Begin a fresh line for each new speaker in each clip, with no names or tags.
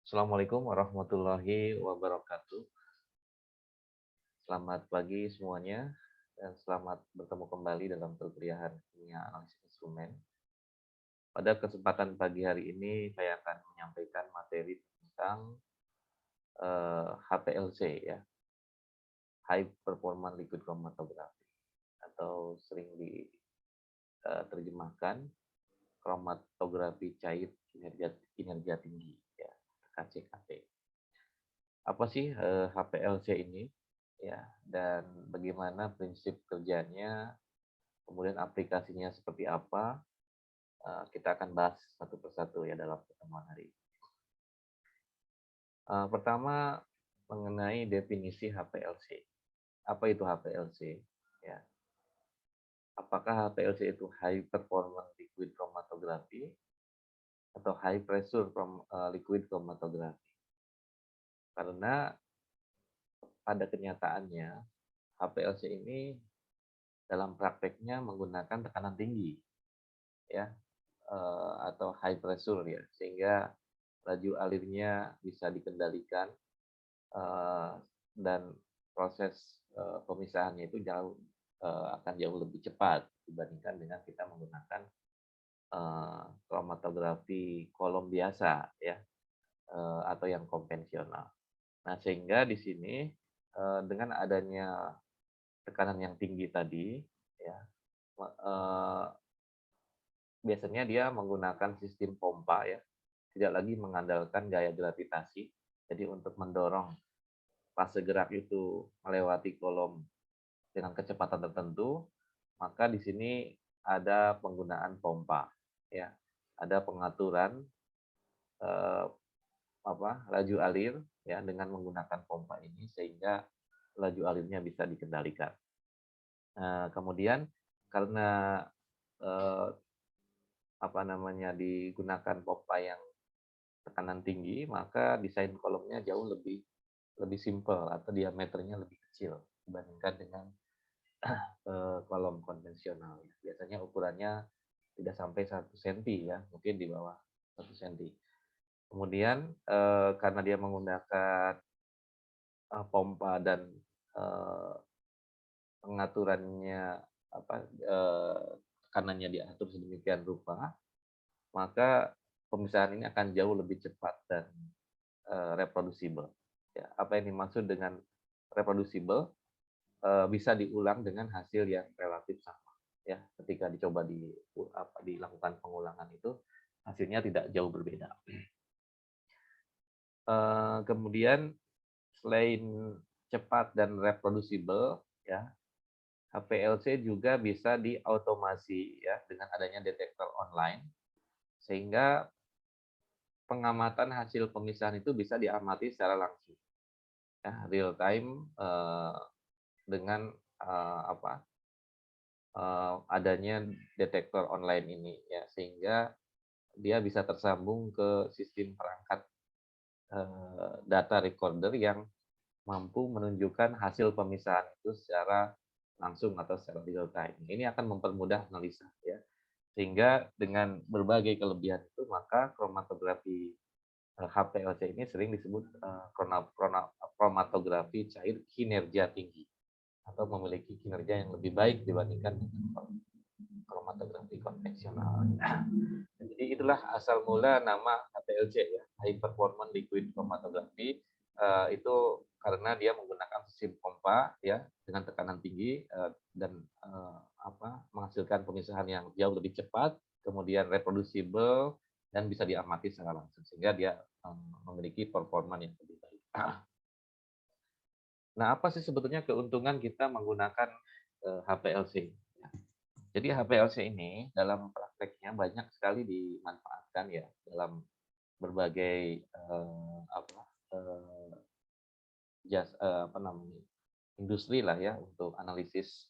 Assalamualaikum warahmatullahi wabarakatuh. Selamat pagi semuanya dan selamat bertemu kembali dalam perkuliahan kimia analisis instrumen. Pada kesempatan pagi hari ini saya akan menyampaikan materi tentang HPLC ya, High Performance Liquid Chromatography atau sering diterjemahkan kromatografi cair kinerja tinggi ya, KCKT. Apa sih HPLC ini? Ya, dan bagaimana prinsip kerjanya, kemudian aplikasinya seperti apa, kita akan bahas satu persatu ya dalam pertemuan hari ini. Pertama, mengenai definisi HPLC. Apa itu HPLC? Ya, apakah HPLC itu High Performance Liquid Chromatography atau High Pressure Liquid Chromatography? Karena pada kenyataannya HPLC ini dalam prakteknya menggunakan tekanan tinggi, ya, atau high pressure ya, sehingga laju alirnya bisa dikendalikan dan proses pemisahannya itu akan jauh lebih cepat dibandingkan dengan kita menggunakan kromatografi kolom biasa ya, atau yang konvensional. Nah, sehingga di sini dengan adanya tekanan yang tinggi tadi ya, biasanya dia menggunakan sistem pompa ya, tidak lagi mengandalkan gaya gravitasi. Jadi untuk mendorong fase gerak itu melewati kolom dengan kecepatan tertentu, maka di sini ada penggunaan pompa ya. Ada pengaturan eh, laju alir ya dengan menggunakan pompa ini sehingga laju alirnya bisa dikendalikan. Kemudian karena eh, digunakan pompa yang tekanan tinggi, maka desain kolomnya jauh lebih simpel atau diameternya lebih kecil dibandingkan dengan kolom konvensional. Biasanya ukurannya tidak sampai 1 cm ya, mungkin di bawah 1 cm. Kemudian karena dia menggunakan pompa dan pengaturannya tekanannya diatur sedemikian rupa, maka pemisahan ini akan jauh lebih cepat dan reproducible. Ya, apa yang dimaksud dengan reproducible? Bisa diulang dengan hasil yang relatif sama. Ya, ketika dilakukan pengulangan itu hasilnya tidak jauh berbeda. Kemudian selain cepat dan reproducible, ya, HPLC juga bisa diautomasi ya dengan adanya detektor online, sehingga pengamatan hasil pemisahan itu bisa diamati secara langsung, ya, real time dengan adanya detektor online ini, ya, sehingga dia bisa tersambung ke sistem perangkat data recorder yang mampu menunjukkan hasil pemisahan itu secara langsung atau secara real time. Ini akan mempermudah analisa ya. Sehingga dengan berbagai kelebihan itu maka kromatografi HPLC ini sering disebut kromatografi cair kinerja tinggi atau memiliki kinerja yang lebih baik dibandingkan dengan kromatografi konvensional. Jadi itulah asal mula nama HPLC ya, High Performance Liquid Chromatography. Itu karena dia menggunakan sistem pompa ya dengan tekanan tinggi dan menghasilkan pemisahan yang jauh lebih cepat, kemudian reproducible dan bisa diamati secara langsung sehingga dia memiliki performa yang lebih baik. Nah, apa sih sebetulnya keuntungan kita menggunakan HPLC? Jadi HPLC ini dalam prakteknya banyak sekali dimanfaatkan ya dalam berbagai industri lah ya untuk analisis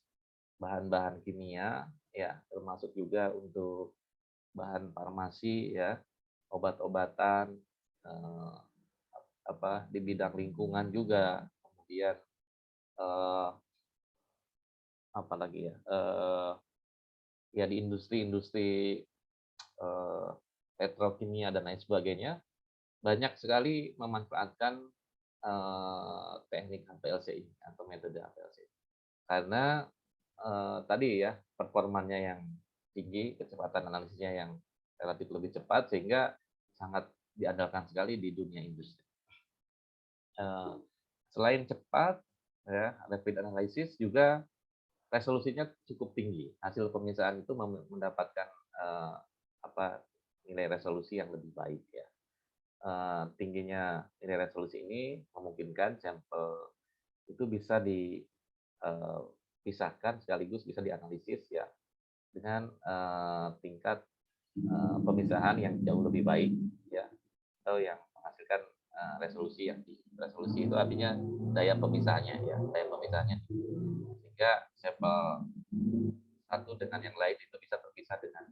bahan-bahan kimia ya, termasuk juga untuk bahan farmasi ya, obat-obatan, di bidang lingkungan juga, kemudian apalagi ya, ya di industri-industri petrokimia dan lain sebagainya, banyak sekali memanfaatkan teknik HPLC ini atau metode HPLC. Karena tadi ya performanya yang tinggi, kecepatan analisisnya yang relatif lebih cepat sehingga sangat diandalkan sekali di dunia industri. Selain cepat, ya, rapid analysis juga resolusinya cukup tinggi. Hasil pemisahan itu mendapatkan apa nilai resolusi yang lebih baik ya. Tingginya nilai resolusi ini memungkinkan sampel itu bisa dipisahkan sekaligus bisa dianalisis ya dengan tingkat pemisahan yang jauh lebih baik ya atau yang menghasilkan resolusi yang tinggi. Resolusi itu artinya daya pemisahannya ya, daya pemisahannya sehingga sampel satu dengan yang lain itu bisa terpisah dengan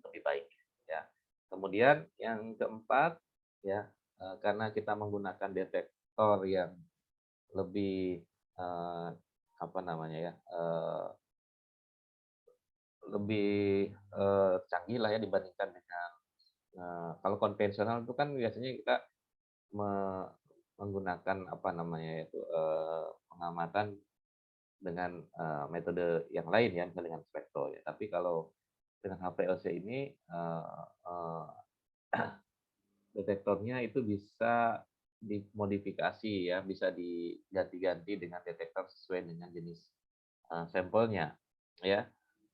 lebih baik ya. Kemudian yang keempat ya karena kita menggunakan detektor yang lebih apa namanya ya lebih canggih lah ya dibandingkan dengan kalau konvensional itu kan biasanya kita menggunakan apa namanya itu pengamatan dengan metode yang lain ya, misalnya dengan spektro ya. Tapi kalau dengan HPLC ini detektornya itu bisa dimodifikasi ya, bisa diganti-ganti dengan detektor sesuai dengan jenis sampelnya ya.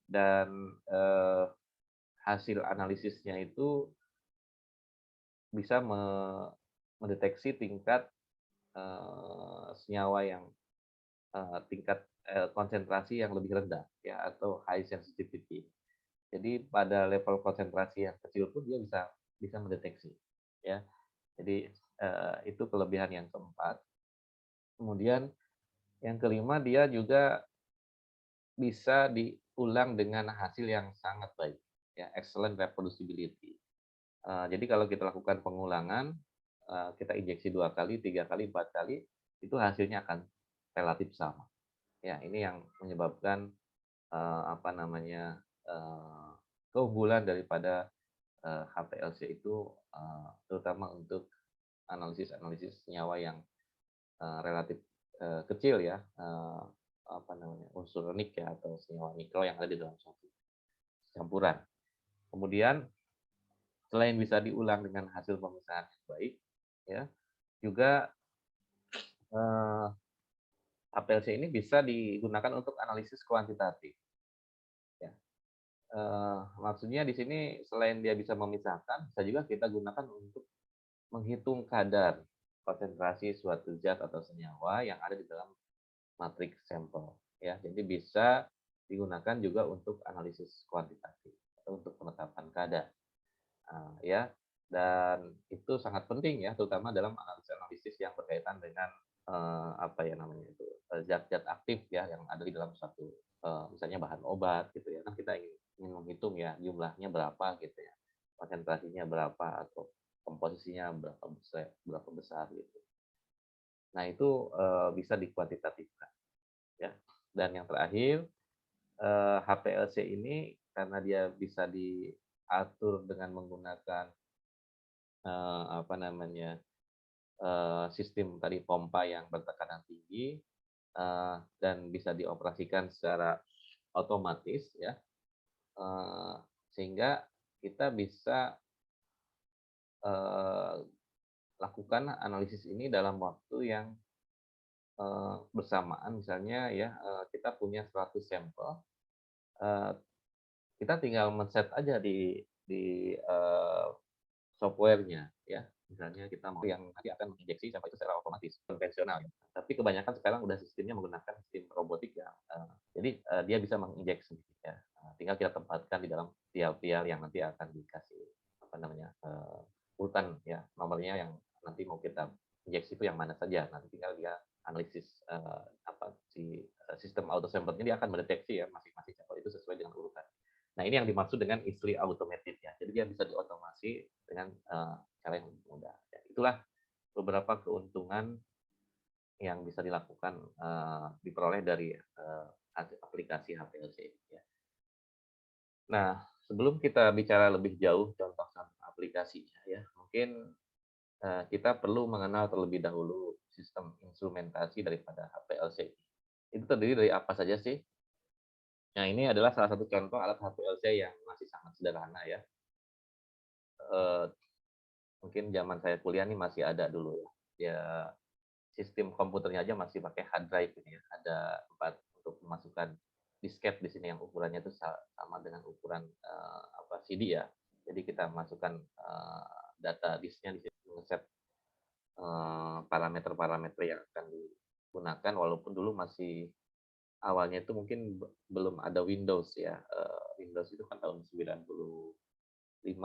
Dan hasil analisisnya itu bisa mendeteksi tingkat senyawa yang tingkat konsentrasi yang lebih rendah ya atau high sensitivity. Jadi pada level konsentrasi yang kecil pun dia bisa mendeteksi ya. Jadi itu kelebihan yang keempat. Kemudian yang kelima dia juga bisa diulang dengan hasil yang sangat baik ya, excellent reproducibility. Jadi kalau kita lakukan pengulangan, kita injeksi 2 kali, 3 kali, 4 kali, itu hasilnya akan relatif sama. Ya, ini yang menyebabkan apa namanya keunggulan daripada HPLC itu terutama untuk analisis senyawa yang relatif kecil ya, apa namanya unsur nik ya atau senyawa mikro yang ada di dalam suatu campuran. Kemudian selain bisa diulang dengan hasil pemisahan yang baik, ya juga HPLC ini bisa digunakan untuk analisis kuantitatif. Ya. Maksudnya di sini selain dia bisa memisahkan, bisa juga kita gunakan untuk menghitung kadar konsentrasi suatu zat atau senyawa yang ada di dalam matriks sampel. Ya, jadi bisa digunakan juga untuk analisis kuantitatif atau untuk penetapan kadar. Ya, dan itu sangat penting ya, terutama dalam analisis yang berkaitan dengan apa ya namanya itu zat-zat aktif ya yang ada di dalam suatu misalnya bahan obat gitu ya kan kita ingin menghitung ya jumlahnya berapa gitu ya konsentrasinya berapa atau komposisinya berapa besar gitu. Nah itu bisa dikuantitatifkan ya. Dan yang terakhir HPLC ini karena dia bisa diatur dengan menggunakan apa namanya sistem tadi pompa yang bertekanan tinggi dan bisa dioperasikan secara otomatis ya sehingga kita bisa lakukan analisis ini dalam waktu yang bersamaan misalnya ya kita punya 100 sampel kita tinggal men-set aja di software-nya ya. Misalnya kita mau yang nanti akan menginjeksi sampel itu secara otomatis konvensional ya. Tapi kebanyakan sekarang udah sistemnya menggunakan sistem robotik ya. Jadi dia bisa menginjeksi ya. Tinggal kita tempatkan di dalam vial-vial yang nanti akan dikasih apa namanya urutan ya nomornya yang nanti mau kita injeksi itu yang mana saja. Nanti tinggal dia analisis apa si sistem auto sampling dia akan mendeteksi ya masing-masing sampel itu sesuai dengan urutan. Nah, ini yang dimaksud dengan easily automated ya. Jadi dia bisa diotomasi dengan cara yang mudah. Ya, itulah beberapa keuntungan yang bisa dilakukan diperoleh dari aplikasi HPLC. Ya. Nah, sebelum kita bicara lebih jauh contoh aplikasinya ya, mungkin kita perlu mengenal terlebih dahulu sistem instrumentasi daripada HPLC. Itu terdiri dari apa saja sih? Nah, ini adalah salah satu contoh alat HPLC yang masih sangat sederhana ya. Eh, Mungkin zaman saya kuliah nih masih ada dulu ya. Ya, sistem komputernya aja masih pakai hard drive ini ya. Ada tempat untuk memasukkan disket di sini yang ukurannya itu sama dengan ukuran CD ya. Jadi kita masukkan data disknya di sini, ngeset parameter-parameter yang akan digunakan, walaupun dulu masih awalnya itu mungkin belum ada Windows ya. Windows itu kan tahun 95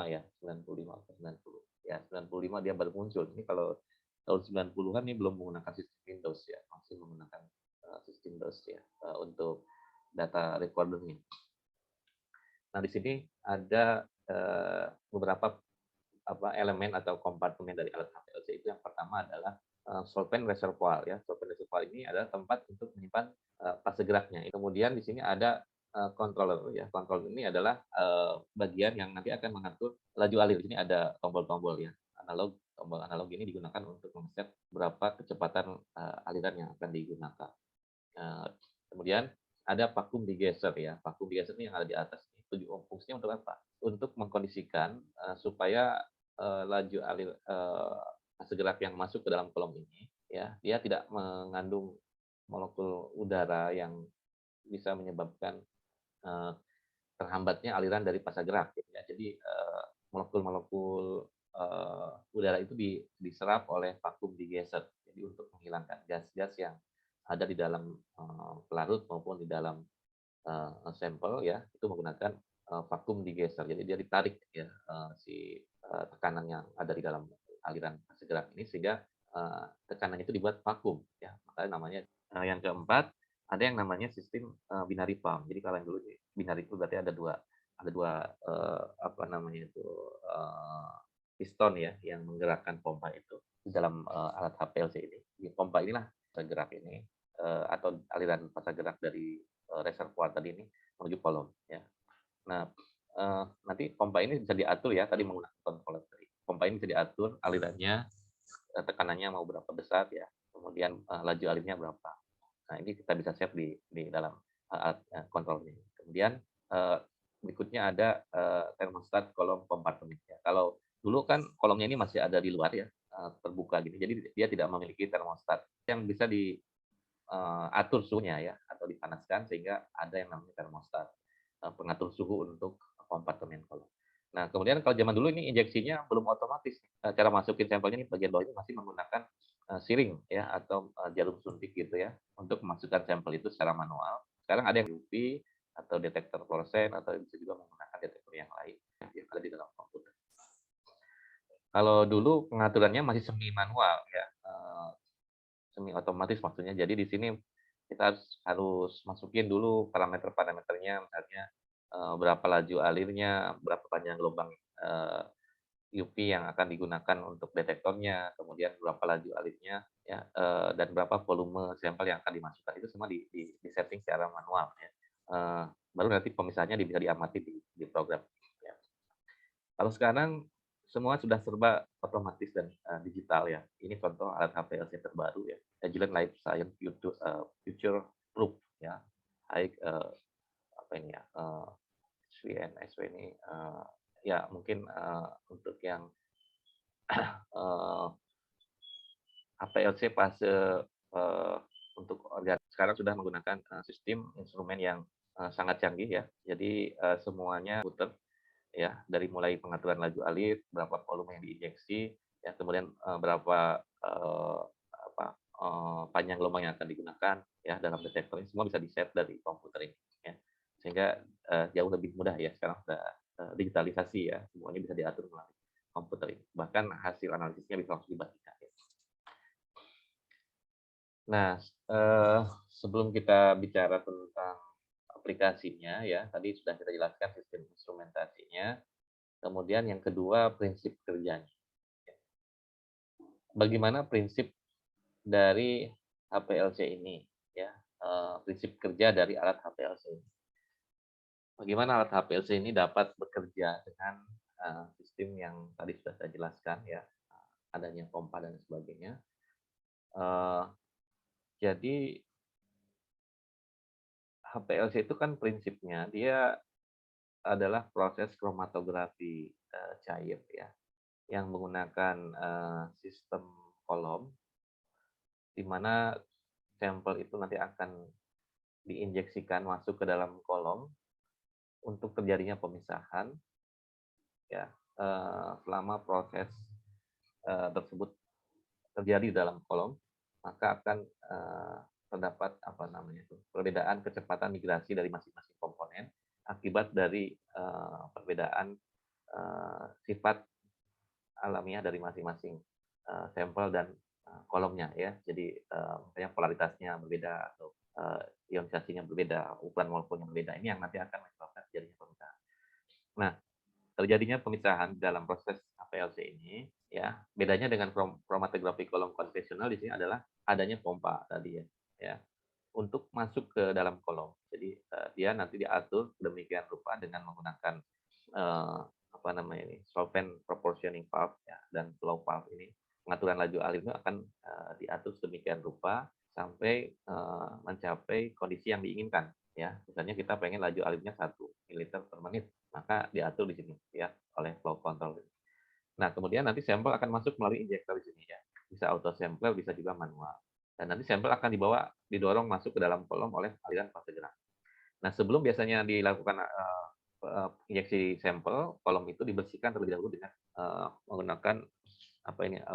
ya, 95 atau 90. Ya, 95 dia baru muncul. Ini kalau tahun 90-an ini belum menggunakan sistem Windows ya, masih menggunakan sistem DOS ya untuk data recordernya. Nah, di sini ada beberapa elemen atau kompartemen dari alat HPLC itu. Yang pertama adalah solvent reservoir ya. Solvent reservoir ini adalah tempat untuk menyimpan fase geraknya. Kemudian di sini ada controller ya. Controller ini adalah bagian yang nanti akan mengatur laju alir. Di sini ada tombol-tombol ya. Tombol analog ini digunakan untuk men-set berapa kecepatan aliran yang akan digunakan. Kemudian ada vacuum degasser ya. Vacuum degasser ini yang ada di atas ini. Fungsinya untuk apa? Untuk mengkondisikan supaya laju alir fase gerak yang masuk ke dalam kolom ini ya, dia tidak mengandung molekul udara yang bisa menyebabkan terhambatnya aliran dari fase gerak ya. Jadi molekul-molekul udara itu diserap oleh vacuum degasser. Jadi untuk menghilangkan gas-gas yang ada di dalam pelarut maupun di dalam sampel ya, itu menggunakan vacuum degasser. Jadi dia ditarik ya si tekanan yang ada di dalam aliran fase gerak ini, sehingga tekanan itu dibuat vakum ya, makanya namanya. Yang keempat ada yang namanya sistem binary pump. Jadi kalau yang dulu binary itu berarti ada dua piston ya yang menggerakkan pompa itu di dalam alat HPLC ini. Di pompa inilah fase gerak ini atau aliran fase gerak dari reservoir tadi ini menuju kolom ya. Nah, nanti pompa ini bisa diatur ya, tadi menggunakan controller tadi. Pompa ini bisa diatur alirannya, tekanannya mau berapa besar ya, kemudian laju alirnya berapa. Nah, ini kita bisa save di dalam alat kontrolnya. Kemudian berikutnya ada termostat kolom kompartemen ya. Kalau dulu kan kolomnya ini masih ada di luar ya, terbuka gini. Jadi dia tidak memiliki termostat yang bisa diatur suhunya ya, atau dipanaskan, sehingga ada yang namanya termostat pengatur suhu untuk kompartemen kolom. Nah, kemudian kalau zaman dulu ini injeksinya belum otomatis. Cara masukin sampelnya ini bagian bawah ini masih menggunakan siring ya, atau jarum suntik gitu ya, untuk memasukkan sampel itu secara manual. Sekarang ada yang UV atau detektor fluoresen, atau bisa juga menggunakan detektor yang lain yang ada di dalam komputer. Kalau dulu pengaturannya masih semi manual ya, semi otomatis maksudnya. Jadi di sini kita harus masukin dulu parameter-parameternya, misalnya berapa laju alirnya, berapa panjang gelombang UV yang akan digunakan untuk detektornya, kemudian berapa laju alirnya ya, dan berapa volume sampel yang akan dimasukkan. Itu semua di setting secara manual ya. Baru nanti pemisahannya bisa diamati di program ya. Kalau sekarang semua sudah serba otomatis dan digital ya. Ini contoh alat HPLC terbaru ya, Agilent Life Science Future Proof ya. Apa ini ya, SW ini ya mungkin untuk yang HPLC fase untuk organ sekarang sudah menggunakan sistem instrumen yang sangat canggih ya. Jadi semuanya putar ya, dari mulai pengaturan laju alir, berapa volume yang diinjeksi, ya, kemudian berapa panjang gelombang yang akan digunakan ya dalam detektor ini, semua bisa di-set dari komputer ini ya. Sehingga jauh lebih mudah ya, sekarang sudah digitalisasi ya, semuanya bisa diatur melalui komputer ini. Bahkan hasil analisisnya bisa langsung dibagikan ya. Nah, sebelum kita bicara tentang aplikasinya ya, tadi sudah kita jelaskan sistem instrumentasinya. Kemudian yang kedua, prinsip kerjanya. Bagaimana prinsip dari HPLC ini ya, prinsip kerja dari alat HPLC ini. Bagaimana alat HPLC ini dapat bekerja dengan sistem yang tadi sudah saya jelaskan ya. adanya pompa dan sebagainya. Jadi HPLC itu kan prinsipnya dia adalah proses kromatografi cair ya, yang menggunakan sistem kolom, di mana sampel itu nanti akan diinjeksikan masuk ke dalam kolom untuk terjadinya pemisahan ya, selama proses tersebut terjadi di dalam kolom, maka akan terdapat perbedaan kecepatan migrasi dari masing-masing komponen akibat dari perbedaan sifat alamiah dari masing-masing sampel dan kolomnya ya. Jadi misalnya polaritasnya berbeda atau ionisasinya berbeda, ukuran molekulnya berbeda. Ini yang nanti akan menyebabkan terjadinya pemisahan. Nah, terjadinya pemisahan dalam proses HPLC ini ya, bedanya dengan kromatografi kolom konvensional di sini adalah adanya pompa tadi ya. Ya, untuk masuk ke dalam kolom. Jadi dia nanti diatur demikian rupa dengan menggunakan solvent proportioning valve ya, dan flow valve ini. Pengaturan laju alirnya akan diatur sedemikian rupa sampai mencapai kondisi yang diinginkan ya. Misalnya kita pengen laju alirnya 1 ml per menit, maka diatur di sini ya oleh flow control. Nah, kemudian nanti sampel akan masuk melalui injektor di sini ya. Bisa auto sampler, bisa juga manual. Dan nanti sampel akan didorong masuk ke dalam kolom oleh aliran fase gerak. Nah, sebelum biasanya dilakukan injeksi sampel, kolom itu dibersihkan terlebih dahulu dengan menggunakan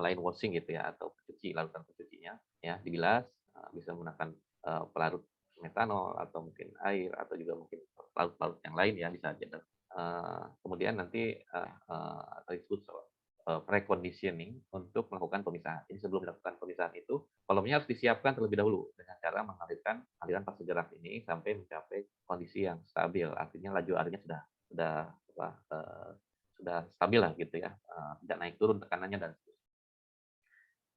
line washing gitu ya, atau pencuci, larutan pencucinya ya, dibilas, bisa menggunakan pelarut metanol atau mungkin air atau juga mungkin pelarut-pelarut yang lain ya, bisa aja. Kemudian nanti disebut preconditioning untuk melakukan pemisahan. Jadi sebelum dilakukan pemisahan itu, kolomnya harus disiapkan terlebih dahulu dengan cara mengalirkan aliran fase gerak ini sampai mencapai kondisi yang stabil. Artinya laju alirnya sudah stabil lah gitu ya, tidak naik turun tekanannya dan seterusnya.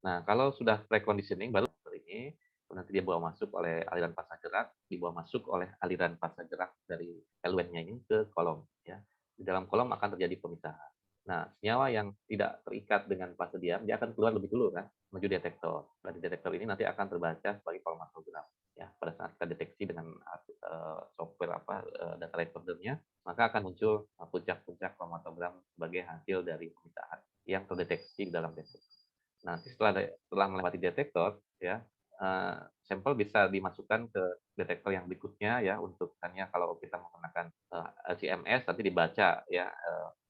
Nah, kalau sudah preconditioning baru ini nanti dia bawa masuk oleh aliran fase gerak, dibawa masuk oleh aliran fase gerak dari eluennya ini ke kolom ya. Di dalam kolom akan terjadi pemisahan. Nah, senyawa yang tidak terikat dengan fase diam, dia akan keluar lebih dulu kan, menuju detektor. Dari detektor ini nanti akan terbaca sebagai kromatogram. Ya, pada saat kita deteksi dengan software data recordernya, maka akan muncul puncak-puncak kromatogram sebagai hasil dari pemisahan yang terdeteksi dalam detektor. Nanti setelah melewati detektor, ya sampel bisa dimasukkan ke detektor yang berikutnya ya, untuk misalnya kalau kita menggunakan LC-MS nanti dibaca ya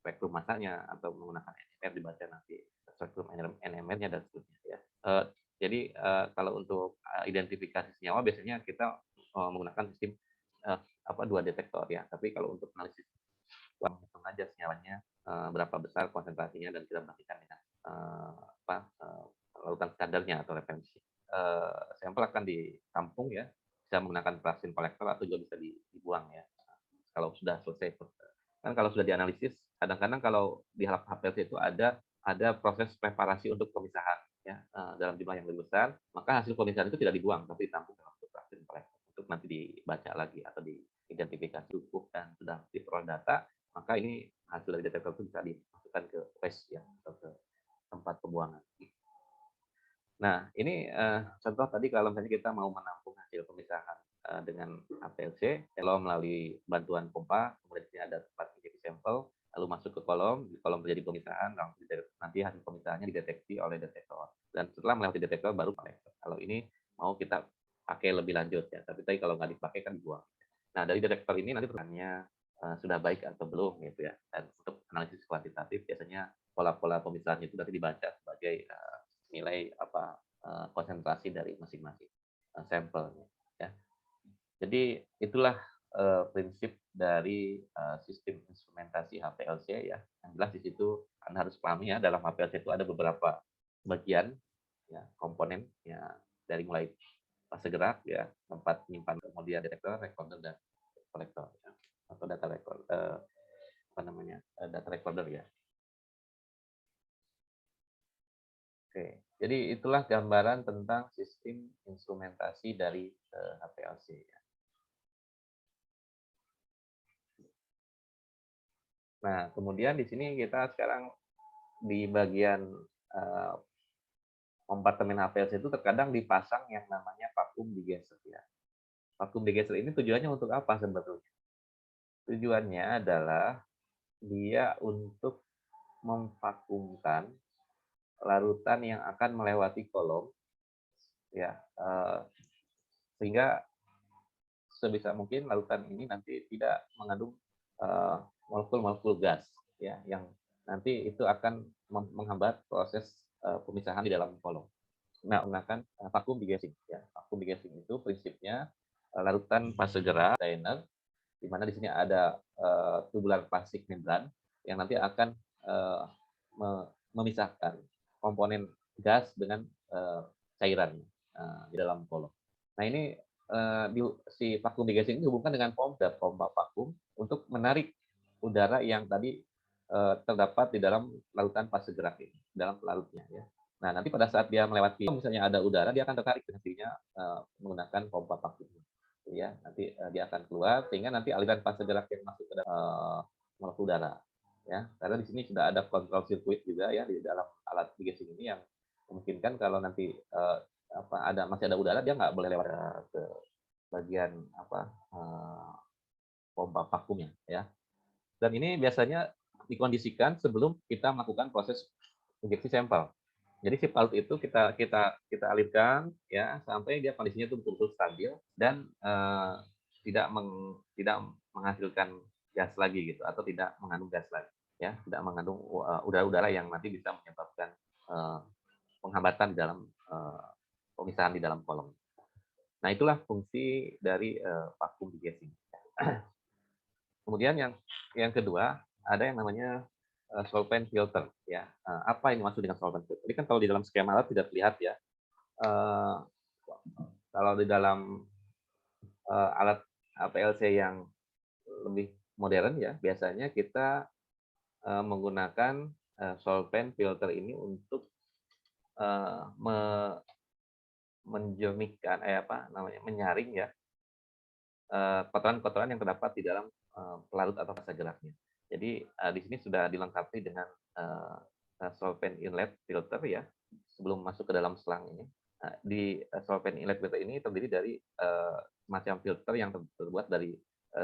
spektrum masanya, atau menggunakan NMR dibaca nanti spektrum NMR-nya dan seterusnya ya. Jadi kalau untuk identifikasi senyawa biasanya kita menggunakan sistem dua detektor ya. Tapi kalau untuk analisis langsung aja senyawanya berapa besar konsentrasinya, dan kita bandingkan dengan larutan standarnya atau referensi. Sampel akan ditampung ya, bisa menggunakan plastin kolektor atau juga bisa dibuang ya. Kalau sudah selesai, kan kalau sudah dianalisis, kadang-kadang kalau di HPLC itu ada proses preparasi untuk pemisahan ya, dalam jumlah yang lebih besar, maka hasil pemisahan itu tidak dibuang tapi ditampung dalam plastin kolektor untuk nanti dibaca lagi atau diidentifikasi cukup dan sudah diperoleh data, maka ini hasil dari detektor itu bisa dimasukkan ke waste ya, atau ke tempat pembuangan. Nah, ini contoh tadi kalau misalnya kita mau menampung hasil pemisahan dengan HPLC, kalau melalui bantuan pompa, kemudian ada tempat injeksi sampel, lalu masuk ke kolom, di kolom terjadi pemisahan, nanti hasil pemisahannya dideteksi oleh detektor. Dan setelah melewati detektor baru kolektor. Kalau ini mau kita pakai lebih lanjut ya, tapi tadi kalau nggak dipakai kan dibuang. Nah, dari detektor ini nanti pertanyaannya sudah baik atau belum gitu ya. Dan untuk analisis kuantitatif biasanya pola-pola pemisahannya itu nanti dibaca sebagai nilai konsentrasi dari masing-masing sampelnya ya. Jadi itulah prinsip dari sistem instrumentasi HPLC ya. Yang jelas di situ Anda harus pahami ya, dalam HPLC itu ada beberapa bagian ya, komponen ya, dari mulai fase gerak ya, tempat menyimpan, kemudian detektor, recorder, dan kolektor ya, atau data record data recorder ya. Oke, jadi itulah gambaran tentang sistem instrumentasi dari HPLC. Nah, kemudian di sini kita sekarang di bagian kompartemen HPLC itu terkadang dipasang yang namanya vakum digester ya. Vakum digester ini tujuannya untuk apa sebetulnya? Tujuannya adalah dia untuk memvakumkan larutan yang akan melewati kolom ya, sehingga sebisa mungkin larutan ini nanti tidak mengandung molekul-molekul gas ya, yang nanti itu akan menghambat proses pemisahan di dalam kolom. Nah, menggunakan vakum degassing ya. Vakum degassing itu prinsipnya larutan fase gerak container, di mana di sini ada tubular plastik membran yang nanti akan memisahkan komponen gas dengan cairan di dalam kolom. Nah, ini si vakum degassing ini dihubungkan dengan pompa vakum untuk menarik udara yang tadi terdapat di dalam larutan fase gerak ini, dalam pelarutnya ya. Nah, nanti pada saat dia melewati, misalnya ada udara, dia akan tertarik dengan dirinya menggunakan pompa vakum. Ya, nanti dia akan keluar sehingga nanti aliran fase gerak yang masuk ke dalam molekul udara. Ya, karena di sini sudah ada kontrol sirkuit juga ya di dalam alat degassing ini yang memungkinkan kalau nanti masih ada udara, dia nggak boleh lewat ke bagian pompa vakumnya ya. Dan ini biasanya dikondisikan sebelum kita melakukan proses injeksi sampel. Jadi si parut itu kita alirkan ya sampai dia kondisinya itu betul-betul stabil dan tidak menghasilkan gas lagi gitu, atau tidak mengandung gas lagi ya, tidak mengandung udara-udara yang nanti bisa menyebabkan penghambatan di dalam pemisahan di dalam kolom. Nah, itulah fungsi dari vakum degassing. Kemudian yang kedua ada yang namanya solvent filter ya. Apa yang dimaksud dengan solvent filter? Ini kan kalau di dalam skema alat tidak terlihat ya. Kalau di dalam alat APLC yang lebih modern ya, biasanya kita menggunakan solvent filter ini untuk menjernihkan menyaring ya kotoran-kotoran yang terdapat di dalam pelarut atau fase geraknya. Jadi di sini sudah dilengkapi dengan solvent inlet filter ya sebelum masuk ke dalam selang ini. Nah, di solvent inlet filter ini terdiri dari semacam filter yang terbuat dari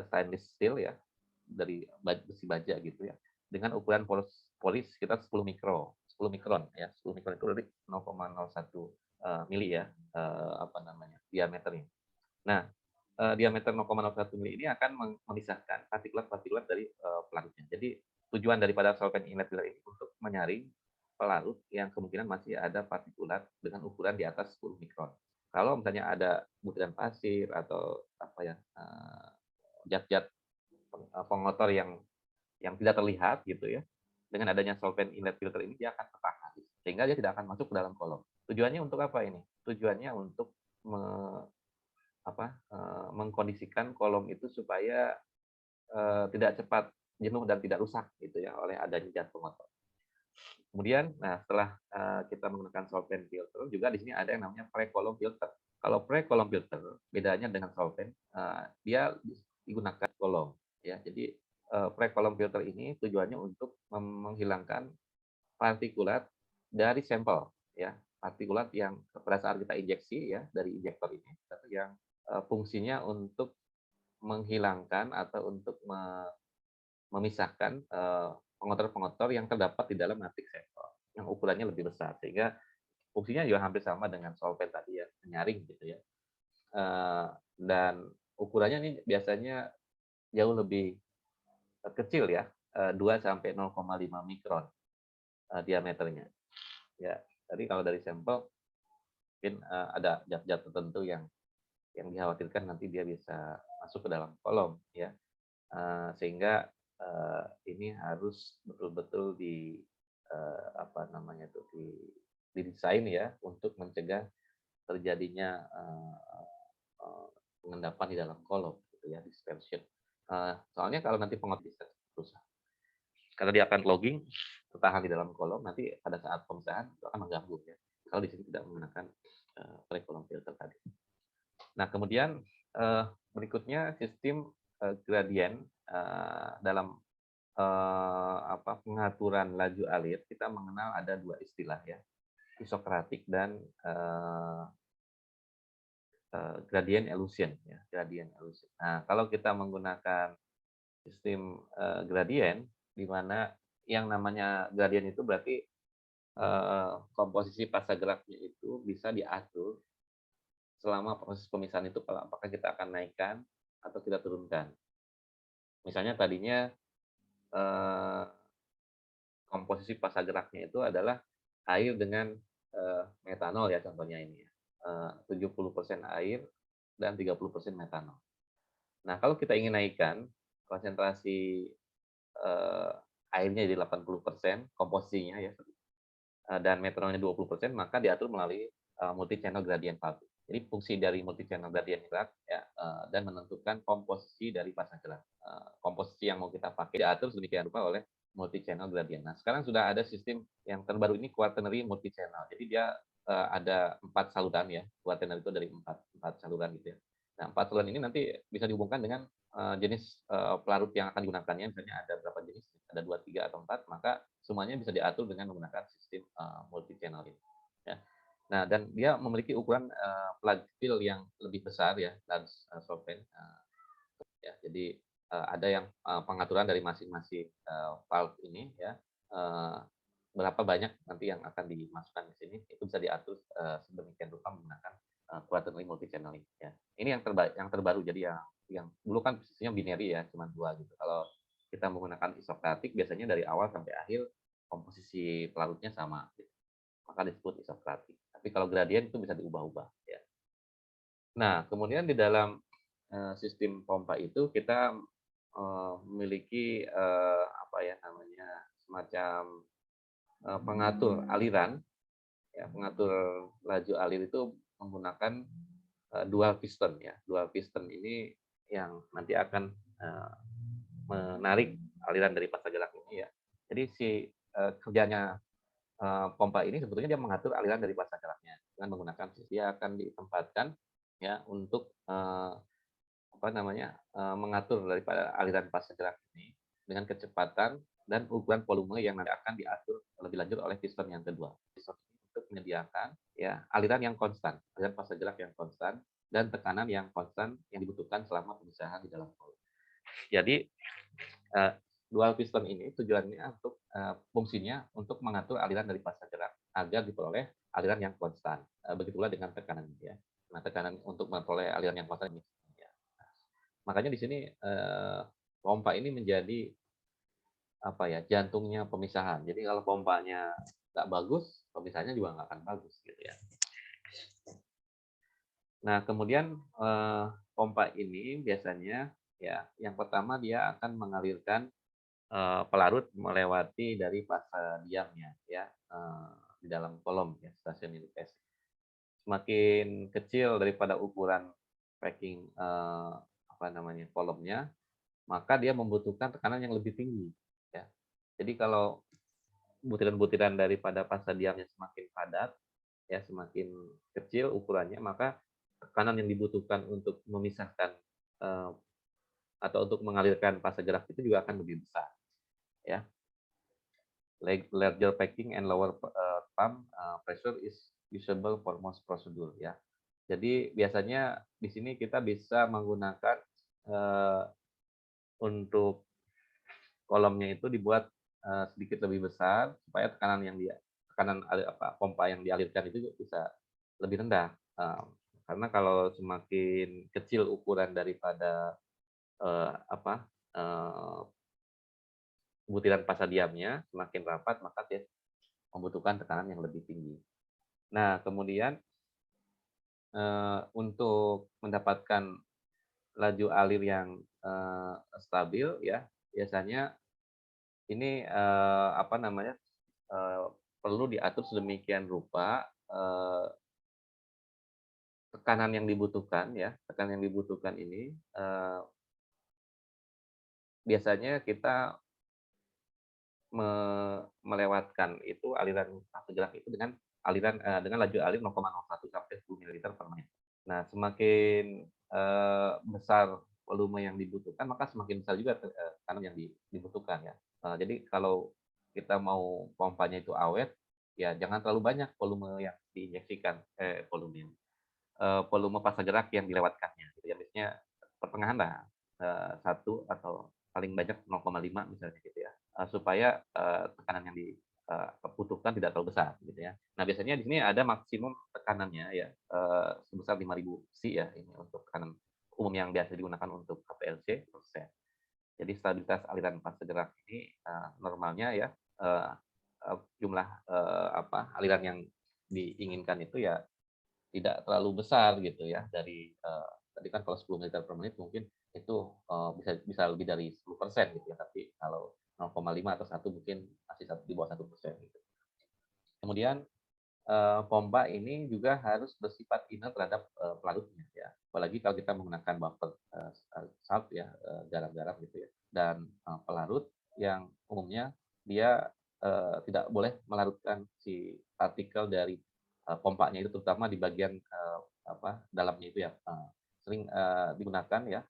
stainless steel ya, dari besi baja gitu ya, dengan ukuran polis sekitar 10 mikron ya. 10 mikron itu dari 0,01 mili ya diameternya. Nah, diameter 0,01 mili ini akan memisahkan partikulat-partikulat dari pelarutnya. Jadi tujuan daripada solvent inlet filter ini untuk menyaring pelarut yang kemungkinan masih ada partikulat dengan ukuran di atas 10 mikron. Kalau misalnya ada butiran pasir atau zat-zat pengotor yang tidak terlihat gitu ya, dengan adanya solvent inlet filter ini dia akan tertahan sehingga dia tidak akan masuk ke dalam kolom. Tujuannya untuk apa ini? Tujuannya untuk mengkondisikan kolom itu supaya tidak cepat jenuh dan tidak rusak gitu ya oleh adanya zat pengotor. Kemudian, nah setelah kita menggunakan solvent filter, juga di sini ada yang namanya pre-column filter. Kalau pre-column filter, bedanya dengan solvent, dia digunakan kolom ya. Jadi pre-column filter ini tujuannya untuk menghilangkan partikulat dari sampel ya, partikulat yang pada saat kita injeksi ya dari injektor ini, yang fungsinya untuk menghilangkan atau untuk memisahkan pengotor-pengotor yang terdapat di dalam matriks sampel yang ukurannya lebih besar, sehingga fungsinya juga hampir sama dengan solvent tadi ya, menyaring gitu ya. Dan ukurannya ini biasanya jauh lebih kecil ya, 2 sampai 0,5 mikron diameternya. Ya, tadi kalau dari sampel mungkin ada zat-zat tertentu yang dikhawatirkan nanti dia bisa masuk ke dalam kolom ya, sehingga ini harus betul-betul didesain ya untuk mencegah terjadinya pengendapan di dalam kolom gitu ya, dispersion. Soalnya kalau nanti pengotor bisa rusak karena dia akan logging tertahan di dalam kolom, nanti pada saat pemisahan itu akan mengganggu ya kalau di sini tidak menggunakan pre-column filter tadi. Nah, kemudian berikutnya sistem gradien dalam pengaturan laju alir kita mengenal ada dua istilah ya. isokratik dan gradient elution ya, gradient elution. Nah, kalau kita menggunakan sistem gradient di mana yang namanya gradient itu berarti komposisi fase geraknya itu bisa diatur selama proses pemisahan itu apakah kita akan naikkan atau kita turunkan. Misalnya tadinya eh, komposisi fase geraknya itu adalah air dengan metanol ya contohnya ini ya. 70% air dan 30% metanol. Nah, kalau kita ingin naikkan konsentrasi airnya jadi 80% komposisinya ya dan metanolnya 20%, maka diatur melalui multi channel gradient pulse. Jadi fungsi dari multi channel gradient gerak ya dan menentukan komposisi dari fase gerak. Komposisi yang mau kita pakai diatur sedemikian rupa oleh multi channel gradient. Nah, sekarang sudah ada sistem yang terbaru ini quaternary multi channel. Jadi dia ada 4 saluran ya. Quaternary itu dari 4 saluran gitu ya. Nah, 4 saluran ini nanti bisa dihubungkan dengan jenis pelarut yang akan digunakannya. Misalnya ada berapa jenis, ada 2, 3 atau 4, maka semuanya bisa diatur dengan menggunakan sistem multi channel ini. Ya. Nah, dan dia memiliki ukuran plug fill yang lebih besar ya, large solvent. Ya, jadi ada yang pengaturan dari masing-masing valve ini ya. Berapa banyak nanti yang akan dimasukkan di sini itu bisa diatur sedemikian rupa menggunakan quaternary multi channeling ya. Ini yang terbaru jadi yang dulu kan posisinya binary ya, cuma 2 gitu. Kalau kita menggunakan isokratik biasanya dari awal sampai akhir komposisi pelarutnya sama gitu. Maka disebut isokratik. Tapi kalau gradient itu bisa diubah-ubah ya. Nah, kemudian di dalam sistem pompa itu kita memiliki apa ya namanya semacam pengatur aliran ya, pengatur laju alir itu menggunakan dual piston ya. Dual piston ini yang nanti akan menarik aliran dari fase gerak ini ya. Jadi si kerjanya pompa ini sebetulnya dia mengatur aliran dari fase geraknya dengan menggunakan dia akan ditempatkan ya untuk apa namanya mengatur daripada aliran fase gerak ini dengan kecepatan dan ukuran volume yang nanti akan diatur lebih lanjut oleh piston yang kedua. Piston ini untuk menyediakan ya aliran yang konstan, aliran fase gerak yang konstan dan tekanan yang konstan yang dibutuhkan selama pemisahan di dalam volume. Jadi dual piston ini tujuannya untuk fungsinya untuk mengatur aliran dari fase gerak agar diperoleh aliran yang konstan. Begitulah dengan tekanan ya. Nah, tekanan untuk memperoleh aliran yang konstan ini. Ya. Makanya di sini pompa ini menjadi apa ya jantungnya pemisahan. Jadi kalau pompanya nggak bagus, pemisahannya juga nggak akan bagus gitu ya. Nah, kemudian pompa ini biasanya ya yang pertama dia akan mengalirkan pelarut melewati dari fase diamnya ya di dalam kolom ya stasiun indukasi. Semakin kecil daripada ukuran packing apa namanya kolomnya, maka dia membutuhkan tekanan yang lebih tinggi ya. Jadi kalau butiran-butiran daripada fase diamnya semakin padat ya semakin kecil ukurannya, maka tekanan yang dibutuhkan untuk memisahkan atau untuk mengalirkan fase gerak itu juga akan lebih besar ya. Larger packing and lower pump pressure is usable for most procedure ya. Jadi biasanya di sini kita bisa menggunakan untuk kolomnya itu dibuat sedikit lebih besar supaya tekanan pompa yang dialirkan itu bisa lebih rendah. Karena kalau semakin kecil ukuran daripada apa butiran fase diamnya semakin rapat maka dia membutuhkan tekanan yang lebih tinggi. Nah, kemudian untuk mendapatkan laju alir yang stabil ya biasanya ini apa namanya perlu diatur sedemikian rupa tekanan yang dibutuhkan ya tekanan yang dibutuhkan ini biasanya kita melewatkan itu aliran fase gerak itu dengan dengan laju alir 0,01 sampai 10 ml per menit. Nah, semakin besar volume yang dibutuhkan, maka semakin besar juga tekanan yang dibutuhkan ya. Jadi kalau kita mau pompanya itu awet, ya jangan terlalu banyak volume yang diinjeksikan, volume fase gerak yang dilewatkannya gitu ya. Biasanya pertengahan lah, 1 atau paling banyak 0,5 misalnya gitu ya, supaya, tekanan yang dibutuhkan tidak terlalu besar gitu ya. Nah, biasanya di sini ada maksimum tekanannya ya, sebesar 5.000 C ya, ini untuk tekanan umum yang biasa digunakan untuk HPLC persen. Jadi stabilitas aliran fase gerak ini, normalnya ya, eee jumlah, aliran yang diinginkan itu ya tidak terlalu besar gitu ya dari, tadi kan kalau 10 liter per menit mungkin itu, bisa bisa lebih dari 10% gitu ya, tapi kalau 0,5 atau 1 mungkin masih di bawah 1% gitu. Kemudian, pompa ini juga harus bersifat inert terhadap, pelarutnya ya, apalagi kalau kita menggunakan buffer, salt ya, garam-garam gitu ya, dan, pelarut yang umumnya dia, tidak boleh melarutkan si partikel dari, pompanya itu terutama di bagian, dalamnya itu ya, sering, digunakan ya,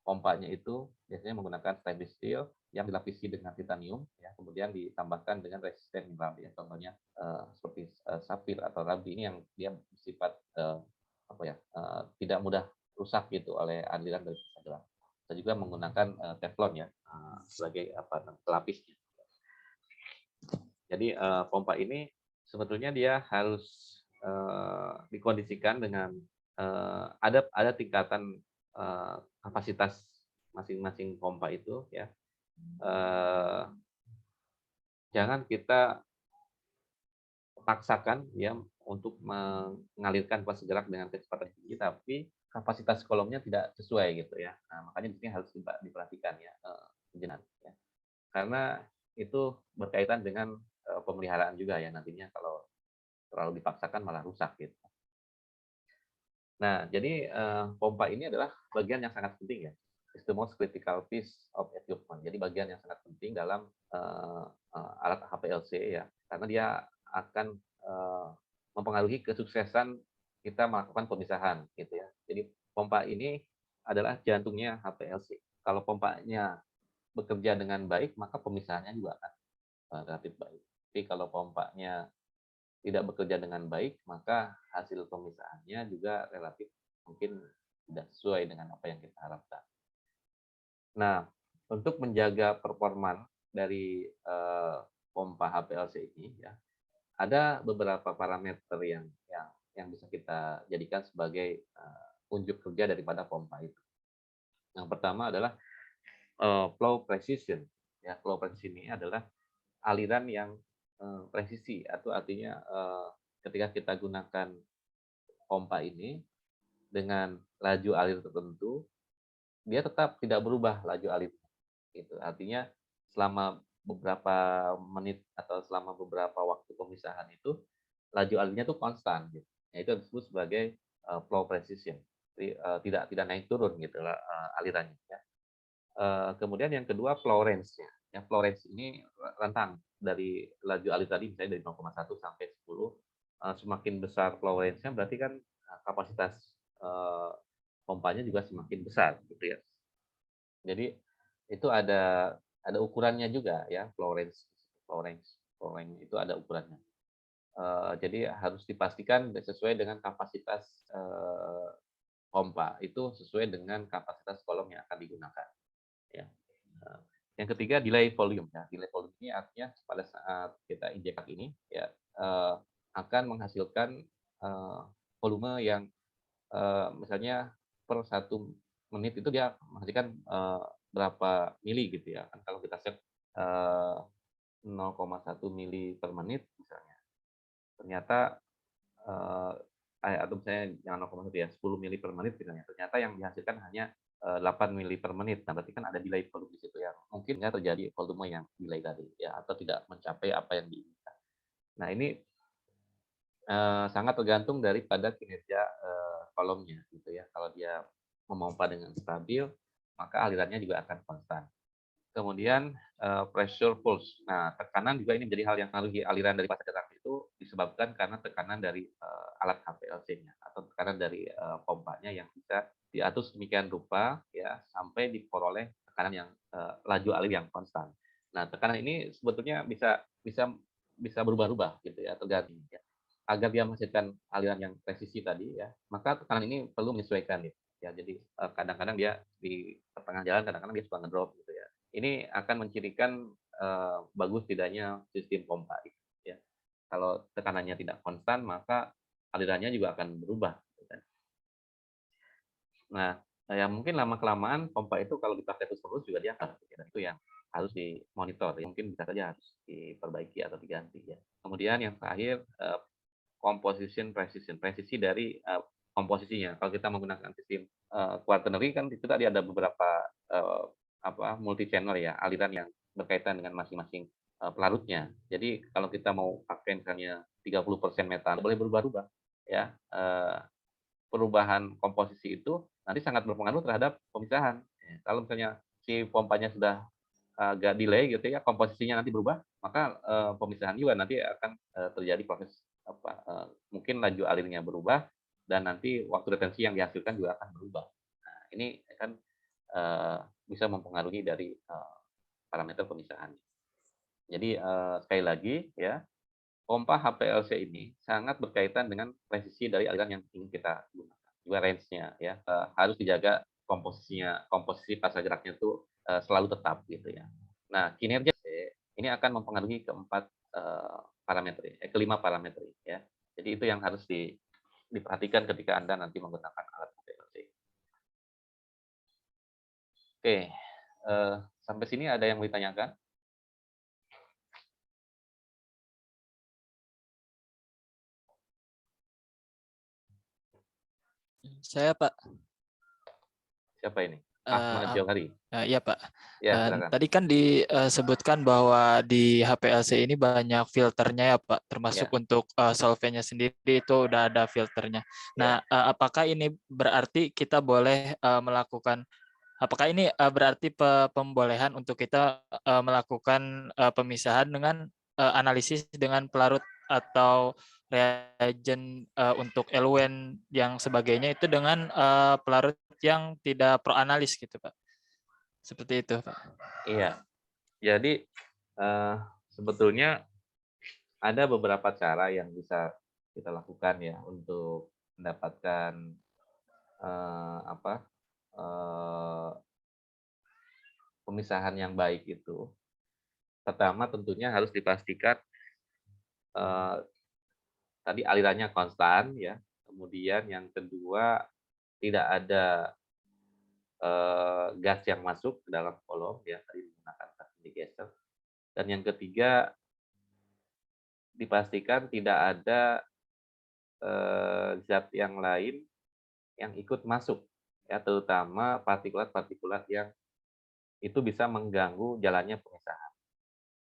pompanya itu biasanya menggunakan stainless steel yang dilapisi dengan titanium ya, kemudian ditambahkan dengan resisten mineral ya, contohnya, seperti, safir atau ruby ini yang dia bersifat, tidak mudah rusak gitu oleh aliran dari fase gerak. Kita juga menggunakan, teflon ya, sebagai pelapisnya. Jadi, pompa ini sebetulnya dia harus, dikondisikan dengan, ada tingkatan, kapasitas masing-masing pompa itu ya. Eee, Jangan kita paksakan ya untuk mengalirkan fase gerak dengan kecepatan tinggi, tapi kapasitas kolomnya tidak sesuai gitu ya. Nah, makanya di sini harus diperhatikan ya, sejenak ya. Karena itu berkaitan dengan, pemeliharaan juga ya nantinya kalau terlalu dipaksakan malah rusak gitu. Nah, jadi, pompa ini adalah bagian yang sangat penting ya. It's the most critical piece of equipment. Jadi bagian yang sangat penting dalam, alat HPLC ya, karena dia akan, mempengaruhi kesuksesan kita melakukan pemisahan gitu ya. Jadi pompa ini adalah jantungnya HPLC. Kalau pompanya bekerja dengan baik, maka pemisahannya juga akan, relatif baik. Tapi kalau pompanya tidak bekerja dengan baik, maka hasil pemisahannya juga relatif mungkin tidak sesuai dengan apa yang kita harapkan. Nah, untuk menjaga performa dari, pompa HPLC ini ya, ada beberapa parameter yang bisa kita jadikan sebagai, unjuk kerja daripada pompa itu. Yang pertama adalah, flow precision. Ya, flow precision ini adalah aliran yang, presisi atau artinya, ketika kita gunakan pompa ini dengan laju alir tertentu, dia tetap tidak berubah laju alir gitu. Artinya selama beberapa menit atau selama beberapa waktu pemisahan itu, laju alirnya tuh konstan gitu. Nah, itu disebut sebagai, flow precision. Jadi, tidak naik turun gitu lah, alirannya ya. Kemudian yang kedua flow range-nya. Ya, flow range ini rentang dari laju alir tadi misalnya dari 0,1 sampai 10, semakin besar flow range-nya berarti kan, kapasitas, pompanya juga semakin besar gitu ya. Jadi itu ada ukurannya juga ya flow range flow range itu ada ukurannya. Jadi harus dipastikan sesuai dengan kapasitas, pompa, itu sesuai dengan kapasitas kolom yang akan digunakan, ya. Eee, yang ketiga delay volume ya, delay volume ini artinya pada saat kita injek ini ya, akan menghasilkan, volume yang, misalnya per 1 menit itu dia menghasilkan, berapa mili gitu ya, kan kalau kita set, eee, 0,1 mili per menit misalnya, ternyata, eee, atau misalnya jangan 0,1 ya, 10 mili per menit misalnya, ternyata yang dihasilkan hanya, 8 mili per menit. Nah, berarti kan ada delay volume di situ ya, mungkin ya terjadi volume yang delay tadi ya, atau tidak mencapai apa yang diinginkan. Nah, ini, sangat tergantung daripada kinerja, kolomnya gitu ya. Kalau dia memompa dengan stabil, maka alirannya juga akan konstan. Kemudian, pressure pulse. Nah, tekanan juga ini menjadi hal yang mempengaruhi aliran dari fase gerak itu disebabkan karena tekanan dari, alat HPLC-nya atau tekanan dari, pompanya yang bisa diatur sedemikian rupa ya, sampai diperoleh tekanan yang, laju alir yang konstan. Nah, tekanan ini sebetulnya bisa bisa bisa berubah-ubah gitu ya, tergantung ya. Agar dia menghasilkan aliran yang presisi tadi ya, maka tekanan ini perlu menyesuaikan gitu. Ya, jadi kadang-kadang dia di pertengahan jalan, kadang-kadang dia suka ngedrop gitu ya. Ini akan mencirikan bagus tidaknya sistem pompa gitu ya. Kalau tekanannya tidak konstan, maka alirannya juga akan berubah gitu kan. Nah, ya mungkin lama-kelamaan pompa itu kalau dipakai terus-menerus juga dia akan dan itu yang harus dimonitor ya. Mungkin bisa saja harus diperbaiki atau diganti ya. Kemudian yang terakhir composition precision, presisi dari komposisinya. Kalau kita menggunakan sistem quaternary kan itu tadi ada beberapa multi channel ya, aliran yang berkaitan dengan masing-masing pelarutnya. Jadi kalau kita mau pakai misalnya 30% metan, boleh berubah-ubah ya. Perubahan komposisi itu nanti sangat berpengaruh terhadap pemisahan. Kalau misalnya si pompanya sudah agak delay gitu ya, komposisinya nanti berubah, maka pemisahan juga nanti akan terjadi proses mungkin laju alirnya berubah dan nanti waktu retensi yang dihasilkan juga akan berubah. Nah, ini kan bisa mempengaruhi dari parameter pemisahan. Jadi sekali lagi ya, pompa HPLC ini sangat berkaitan dengan presisi dari aliran yang ingin kita gunakan. Juga range-nya ya, harus dijaga komposisi pasar geraknya itu selalu tetap gitu ya. Nah, kinerja ini akan mempengaruhi keempat kelima parameter ya. Jadi itu yang harus diperhatikan ketika Anda nanti menggunakan alat HPLC. Oke, sampai sini ada yang mau ditanyakan?
Saya Pak.
Siapa ini?
Eh,
Ahmad Jauhari.
Iya Pak.
Ya, silakan.
Tadi kan disebutkan bahwa di HPLC ini banyak filternya ya Pak, termasuk
Ya.
untuk solventnya sendiri itu udah ada filternya. Nah, apakah ini berarti kita boleh melakukan apakah ini berarti pembolehan untuk kita melakukan pemisahan dengan analisis dengan pelarut atau reagen untuk eluent yang sebagainya itu dengan pelarut yang tidak proanalis gitu Pak. Seperti itu Pak.
Iya. Jadi sebetulnya ada beberapa cara yang bisa kita lakukan ya untuk mendapatkan pemisahan yang baik itu. Pertama tentunya harus dipastikan tadi alirannya konstan ya. Kemudian yang kedua tidak ada gas yang masuk ke dalam kolom ya, tadi menggunakan gas indicator. Dan yang ketiga dipastikan tidak ada zat yang lain yang ikut masuk ya, terutama partikulat-partikulat yang itu bisa mengganggu jalannya pemisahan.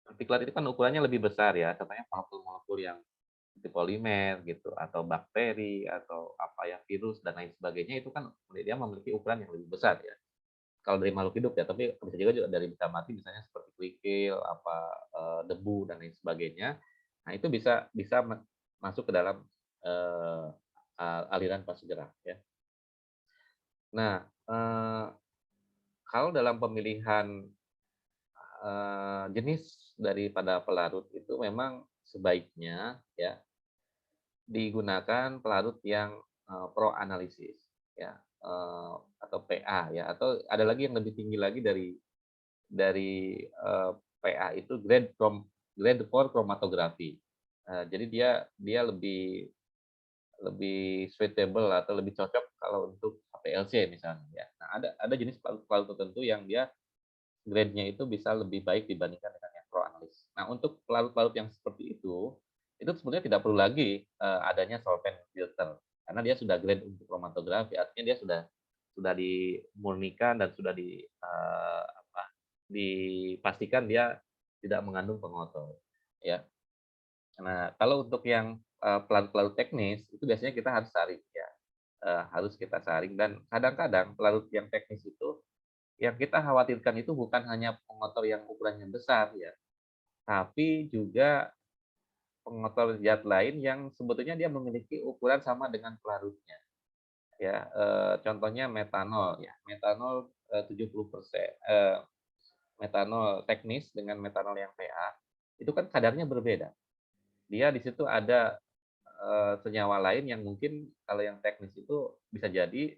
Partikulat itu kan ukurannya lebih besar ya, contohnya molekul-molekul yang seperti polimer gitu, atau bakteri, atau apa ya, virus dan lain sebagainya itu kan dia memiliki ukuran yang lebih besar ya. Kalau dari makhluk hidup ya, tapi bisa juga dari benda mati misalnya seperti kerikil, debu dan lain sebagainya. Nah, itu bisa bisa masuk ke dalam aliran fase gerak ya. Nah, kalau dalam pemilihan jenis daripada pelarut itu memang sebaiknya ya digunakan pelarut yang pro analisis ya, atau PA ya, atau ada lagi yang lebih tinggi lagi dari PA itu grade for chromatography. Jadi dia lebih lebih suitable atau lebih cocok kalau untuk HPLC misalnya ya. Nah, ada jenis pelarut tertentu yang dia grade-nya itu bisa lebih baik dibandingkan dengan yang pro analis. Nah, untuk pelarut-pelarut yang seperti itu sebenarnya tidak perlu lagi adanya solvent filter karena dia sudah grade untuk kromatografi, artinya dia sudah dimurnikan dan sudah dipastikan dia tidak mengandung pengotor ya. Nah, kalau untuk yang pelarut-pelarut teknis itu biasanya kita harus saring ya. Harus kita saring dan kadang-kadang pelarut yang teknis itu yang kita khawatirkan itu bukan hanya pengotor yang ukurannya besar ya, tapi juga pengotor zat lain yang sebetulnya dia memiliki ukuran sama dengan pelarutnya. Ya, contohnya metanol ya. Metanol 70%, metanol teknis dengan metanol yang PA itu kan kadarnya berbeda. dia di situ ada senyawa lain yang mungkin kalau yang teknis itu bisa jadi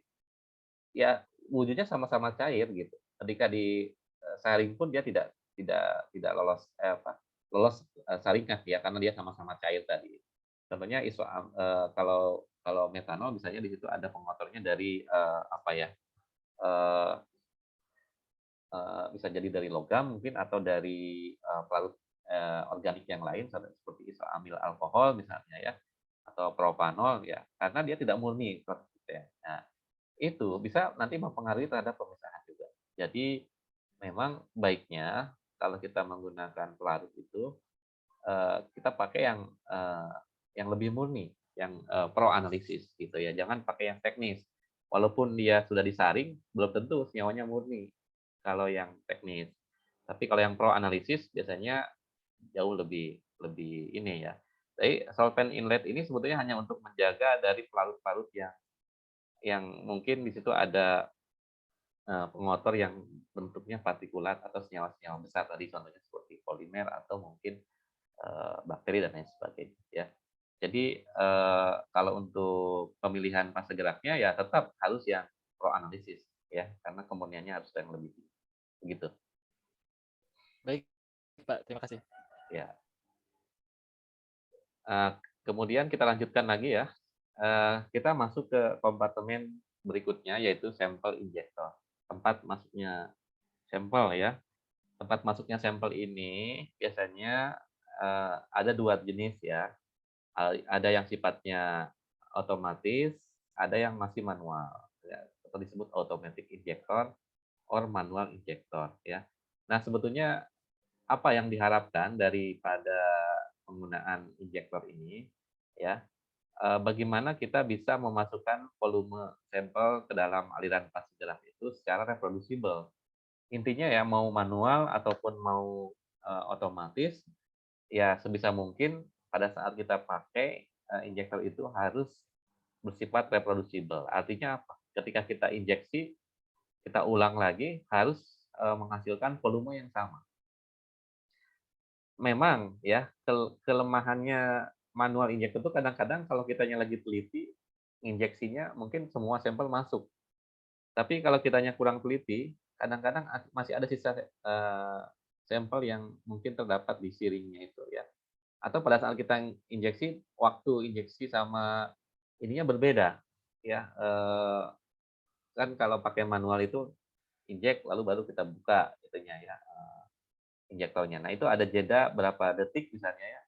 ya wujudnya sama-sama cair gitu. Ketika saring pun dia tidak lolos lolos saringan ya karena dia sama-sama cair tadi. Contohnya kalau kalau metanol misalnya di situ ada pengotornya dari apa ya? eee bisa jadi dari logam mungkin atau dari pelarut organik yang lain seperti isoamil alkohol misalnya ya, atau propanol ya, karena dia tidak murni prosesnya. Nah, itu bisa nanti mempengaruhi terhadap pemisahan juga. Jadi memang baiknya kalau kita menggunakan pelarut itu, kita pakai yang lebih murni, yang pro analisis gitu ya, jangan pakai yang teknis. Walaupun dia sudah disaring, belum tentu senyawanya murni kalau yang teknis. Tapi kalau yang pro analisis biasanya jauh lebih lebih ini ya. Jadi solvent inlet ini sebetulnya hanya untuk menjaga dari pelarut-pelarut yang mungkin di situ ada pengotor yang bentuknya partikulat atau senyawa-senyawa besar tadi contohnya seperti polimer atau mungkin bakteri dan lain sebagainya ya. Jadi kalau untuk pemilihan fase geraknya ya tetap harus yang pro analisis ya karena kemurniannya harus yang lebih tinggi. Begitu.
Baik, Pak. Terima kasih.
Ya. Kemudian kita lanjutkan lagi ya. Kita masuk ke kompartemen berikutnya yaitu sampel injektor. Tempat masuknya sampel ya. Tempat masuknya sampel ini biasanya ada dua jenis ya. Ada yang sifatnya otomatis, ada yang masih manual. Ya, atau disebut automatic injector or manual injector ya. Nah, sebetulnya apa yang diharapkan daripada penggunaan injektor ini ya, bagaimana kita bisa memasukkan volume sampel ke dalam aliran fase gerak itu secara reproducible. Intinya ya mau manual ataupun mau otomatis, ya sebisa mungkin pada saat kita pakai injektor itu harus bersifat reproducible. Artinya apa? Ketika kita injeksi, kita ulang lagi harus menghasilkan volume yang sama. Memang ya kelemahannya manual injektor itu kadang-kadang kalau kitanya lagi teliti, injeksinya mungkin semua sampel masuk. Tapi kalau kitanya kurang teliti, kadang-kadang masih ada sisa sampel yang mungkin terdapat di siringnya itu ya. Atau pada saat kita injeksi, waktu injeksi sama ininya berbeda ya. Kan kalau pakai manual itu injek lalu baru kita buka itunya ya, injektornya. Nah, itu ada jeda berapa detik misalnya ya.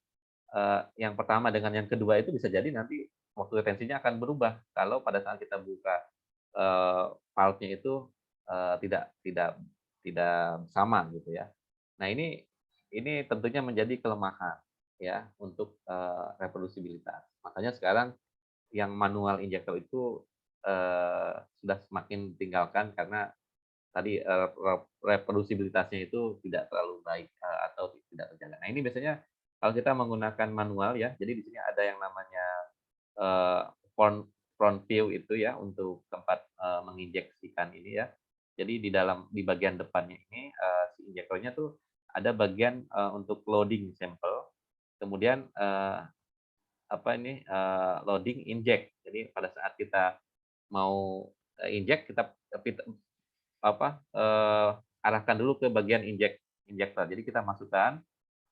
Yang pertama dengan yang kedua itu bisa jadi nanti waktu retensinya akan berubah kalau pada saat kita buka valve-nya itu tidak tidak tidak sama gitu ya. Nah, ini tentunya menjadi kelemahan ya untuk reprodusibilitas. Makanya sekarang yang manual injektor itu sudah semakin ditinggalkan karena tadi reprodusibilitasnya itu tidak terlalu baik atau tidak terjaga. Nah, ini biasanya kalau kita menggunakan manual ya, jadi di sini ada yang namanya eh, front front view itu ya untuk tempat menginjeksikan ini ya. Jadi di bagian depannya ini si injektornya tuh ada bagian untuk loading sampel, kemudian apa ini loading inject. Jadi pada saat kita mau inject kita apa arahkan dulu ke bagian injektor. Jadi kita masukkan.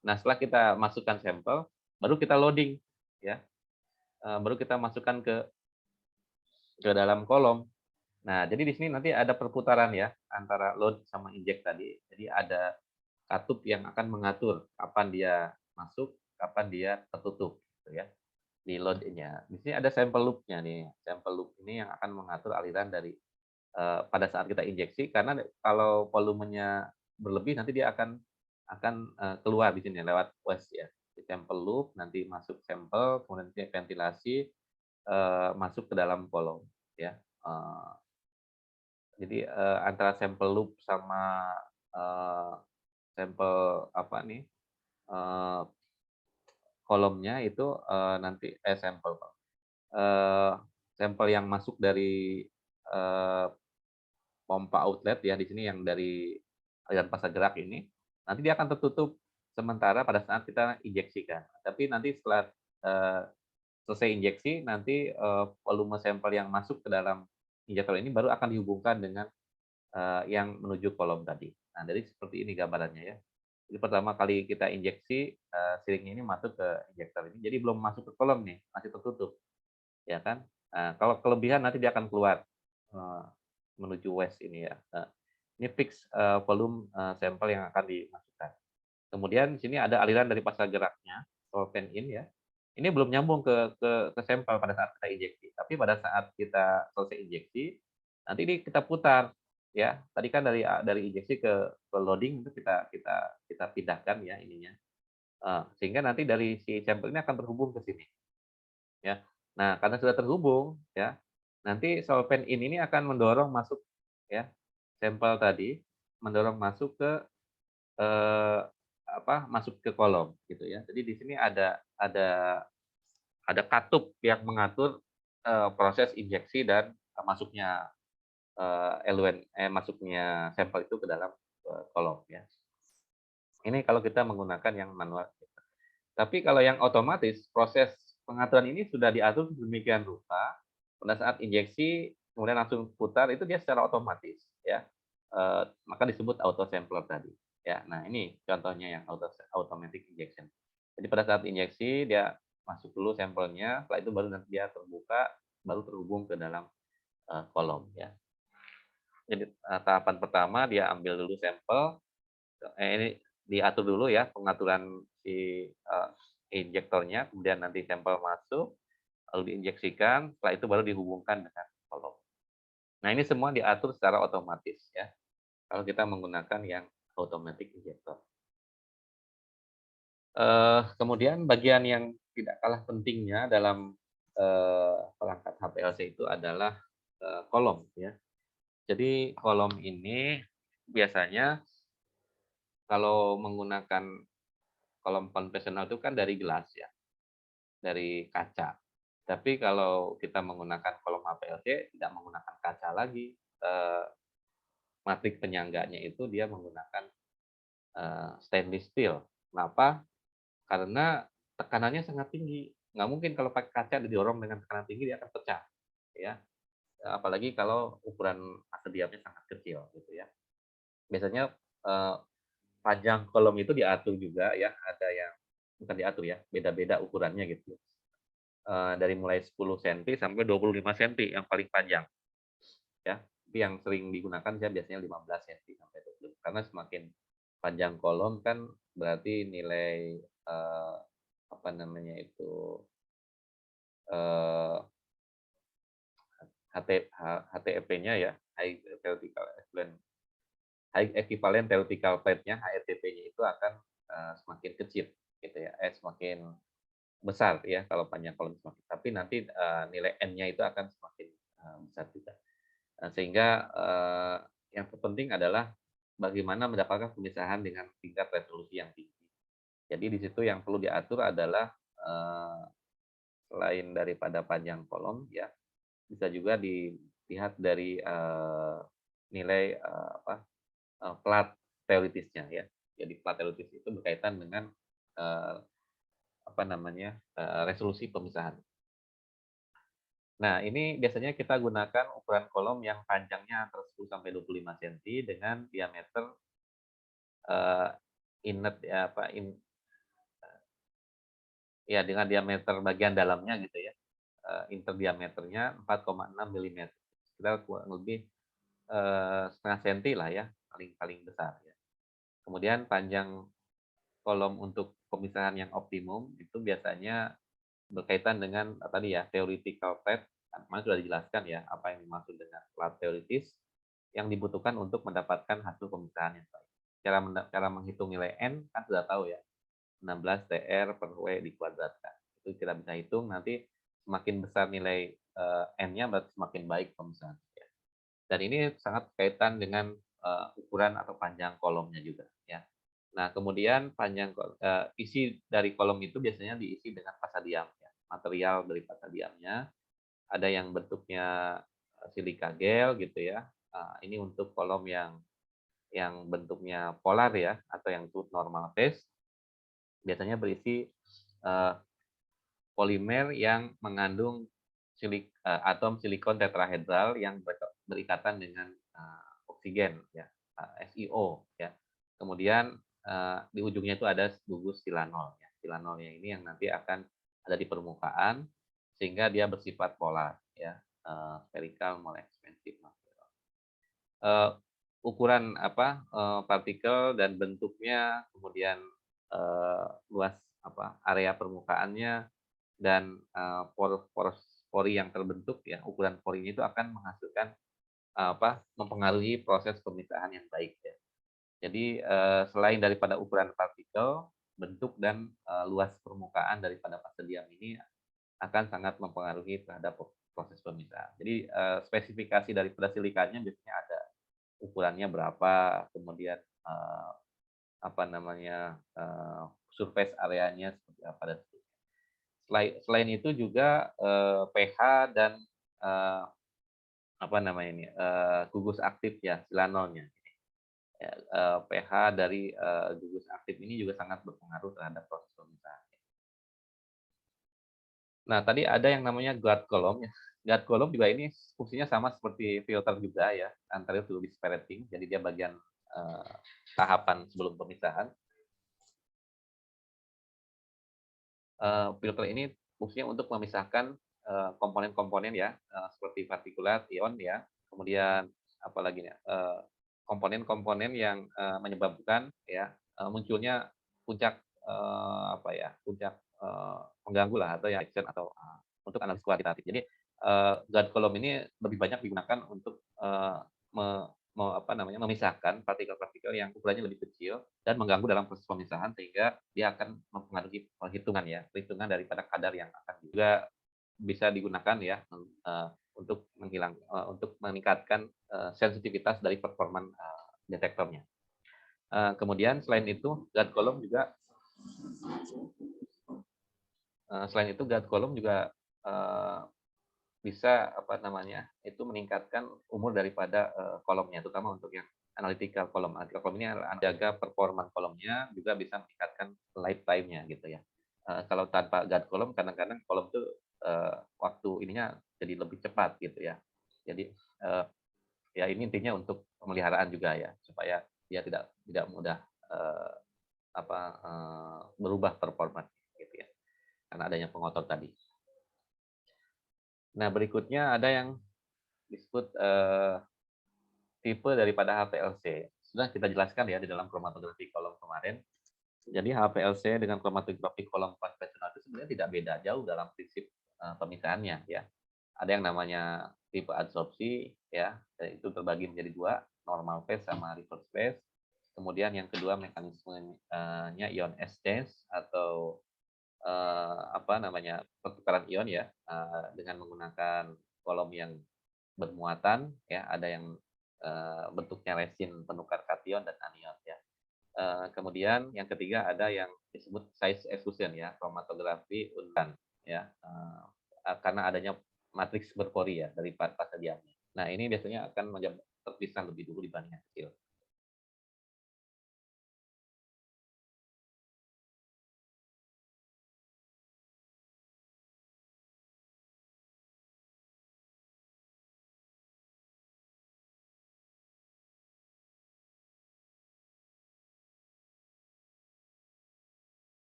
Nah, setelah kita masukkan sampel, baru kita loading ya. Baru kita masukkan ke dalam kolom. Nah, jadi di sini nanti ada perputaran ya antara load sama inject tadi. Jadi ada katup yang akan mengatur kapan dia masuk, kapan dia tertutup gitu ya di load-nya. Di sini ada sample loop-nya nih. Sample loop ini yang akan mengatur aliran dari pada saat kita injeksi karena kalau volumenya berlebih nanti dia akan keluar di sini lewat waste ya. Di sample loop nanti masuk sampel, kemudian ventilasi masuk ke dalam kolom ya. Jadi antara sample loop sama sampel apa nih kolomnya itu nanti sampel sampel yang masuk dari pompa outlet ya di sini yang dari aliran fase gerak ini nanti dia akan tertutup sementara pada saat kita injeksikan. Tapi nanti setelah eh, selesai injeksi, nanti volume sampel yang masuk ke dalam injektor ini baru akan dihubungkan dengan yang menuju kolom tadi. Nah, jadi seperti ini gambarannya ya. Jadi pertama kali kita injeksi, siringnya ini masuk ke injektor ini, jadi belum masuk ke kolom nih, masih tertutup, ya kan? Nah, kalau kelebihan nanti dia akan keluar menuju waste ini ya. Ini fix volume sampel yang akan dimasukkan. Kemudian di sini ada aliran dari pasar geraknya, solvent in ya. Ini belum nyambung ke sampel pada saat kita injeksi, tapi pada saat kita selesai injeksi, nanti ini kita putar ya. Tadi kan dari injeksi ke loading itu kita pindahkan ya ininya. Sehingga nanti dari si sampel ini akan terhubung ke sini ya. Nah, karena sudah terhubung ya, nanti solvent in ini akan mendorong masuk ya sampel tadi, mendorong masuk ke eh, masuk ke kolom gitu ya. Jadi di sini ada katup yang mengatur proses injeksi dan masuknya masuknya sampel itu ke dalam kolom ya. Ini kalau kita menggunakan yang manual. Tapi kalau yang otomatis, proses pengaturan ini sudah diatur sedemikian rupa, pada saat injeksi kemudian langsung putar itu dia secara otomatis ya. Maka disebut auto sampler tadi. Ya, nah ini contohnya yang automatic injection. Jadi pada saat injeksi dia masuk dulu sampelnya, setelah itu baru nanti dia terbuka, baru terhubung ke dalam kolom ya. Jadi tahapan pertama dia ambil dulu sampel, ini diatur dulu ya pengaturan si injektornya, kemudian nanti sampel masuk, lalu diinjeksikan, setelah itu baru dihubungkan dengan kolom. Nah ini semua diatur secara otomatis ya, kalau kita menggunakan yang automatic injector. Kemudian bagian yang tidak kalah pentingnya dalam perangkat HPLC itu adalah kolom ya. Jadi kolom ini biasanya kalau menggunakan kolom konvensional itu kan dari gelas ya, dari kaca. Tapi kalau kita menggunakan kolom HPLC tidak menggunakan kaca lagi, matrik penyangganya itu dia menggunakan stainless steel. Kenapa? Karena tekanannya sangat tinggi. Nggak mungkin kalau pakai kaca didorong dengan tekanan tinggi dia akan pecah, ya. Apalagi kalau ukuran massa diamnya sangat kecil, gitu ya. Biasanya panjang kolom itu diatur juga ya, ada yang bukan diatur ya, beda-beda ukurannya gitu. Dari mulai 10 cm sampai 25 cm yang paling panjang ya. Tapi yang sering digunakan ya biasanya 15 cm sampai 20. Karena semakin panjang kolom kan berarti nilai apa namanya itu HTEP-nya ya, high equivalent theoretical plate-nya, HETP-nya itu akan semakin kecil gitu ya, semakin besar ya kalau panjang kolom semakin, tapi nanti nilai N-nya itu akan semakin besar juga. Sehingga yang terpenting adalah bagaimana mendapatkan pemisahan dengan tingkat resolusi yang tinggi. Jadi di situ yang perlu diatur adalah selain daripada panjang kolom ya, bisa juga dilihat dari nilai plat teoritisnya ya. Jadi plat teoritis itu berkaitan dengan resolusi pemisahan. Nah, ini biasanya kita gunakan ukuran kolom yang panjangnya antara 10 sampai 25 cm dengan diameter inlet ya dengan diameter bagian dalamnya gitu ya. Inter diameternya 4,6 mm. Kita kurang lebih setengah senti lah ya, paling besar ya. Kemudian panjang kolom untuk pemisahan yang optimum itu biasanya berkaitan dengan tadi ya theoretical plate. Kemarin sudah dijelaskan ya apa yang dimaksud dengan plat teoritis yang dibutuhkan untuk mendapatkan hasil pemisahan yang baik. Cara menghitung nilai N kan sudah tahu ya, 16 TR per W dikuadratkan. Itu kita bisa hitung, nanti semakin besar nilai N-nya berarti semakin baik pemisahan. Dan ini sangat berkaitan dengan ukuran atau panjang kolomnya juga ya. Nah, kemudian panjang isi dari kolom itu biasanya diisi dengan pasadiam ya. Material dari pasadiamnya ada yang bentuknya silika gel gitu ya. Ini untuk kolom yang bentuknya polar ya, atau yang tooth normal face. biasanya berisi eh, polimer yang mengandung atom silikon tetrahedral yang berikatan dengan oksigen, ya, SiO, ya. Kemudian di ujungnya itu ada gugus silanol, ya. Silanolnya ini yang nanti akan ada di permukaan sehingga dia bersifat polar, ya, spherical mole expansive material. Ukuran partikel dan bentuknya, kemudian luas area permukaannya, dan pori yang terbentuk, ya, ukuran porinya itu akan menghasilkan mempengaruhi proses pemisahan yang baik, ya. Jadi selain daripada ukuran partikel, bentuk dan luas permukaan daripada fase diam ini akan sangat mempengaruhi terhadap proses pemisahan. Jadi spesifikasi daripada silikanya biasanya ada ukurannya berapa, kemudian surface areanya seperti apa, dan selain itu juga pH dan gugus aktif, ya, silanolnya. Ya, pH dari gugus aktif ini juga sangat berpengaruh terhadap proses pemisahan. Nah, tadi ada yang namanya guard column, ya. Guard column juga ini fungsinya sama seperti filter juga, ya, antara itu separating, jadi dia bagian tahapan sebelum pemisahan. Filter ini fungsinya untuk memisahkan komponen-komponen, ya, seperti partikulat, ion, ya, kemudian apalagi nih, komponen-komponen yang menyebabkan, ya, munculnya puncak puncak pengganggu lah, atau ya action, atau untuk analisis kuantitatif. Jadi guard column ini lebih banyak digunakan untuk memisahkan partikel-partikel yang ukurannya lebih kecil dan mengganggu dalam proses pemisahan, sehingga dia akan mempengaruhi perhitungan daripada kadar yang akan juga bisa digunakan, ya, untuk meningkatkan sensitivitas dari performa detektornya. Kemudian selain itu guard column juga bisa meningkatkan umur daripada kolomnya, terutama untuk yang analytical column. Analytical column ini menjaga performa kolomnya, juga bisa meningkatkan lifetime-nya, gitu, ya. Kalau tanpa guard column, kadang-kadang kolom itu waktu ininya jadi lebih cepat, gitu, ya. Jadi ya ini intinya untuk pemeliharaan juga, ya, supaya dia tidak mudah berubah performa, gitu, ya, karena adanya pengotor tadi. Nah, berikutnya ada yang disebut tipe daripada HPLC. Sudah kita jelaskan, ya, di dalam kromatografi kolom kemarin. Jadi HPLC dengan kromatografi kolom konvensional itu sebenarnya tidak beda jauh dalam prinsip pemisahannya, ya. Ada yang namanya tipe adsorpsi, ya, itu terbagi menjadi dua, normal phase sama reverse phase. Kemudian yang kedua mekanismenya ion exchange, atau pertukaran ion, ya, dengan menggunakan kolom yang bermuatan, ya, ada yang bentuknya resin penukar kation dan anion, ya. Kemudian yang ketiga ada yang disebut size exclusion, ya, kromatografi undan, ya, karena adanya matriks berpori, ya, dari fase diamnya. Nah, ini biasanya akan terpisah lebih dulu dibanding yang kecil.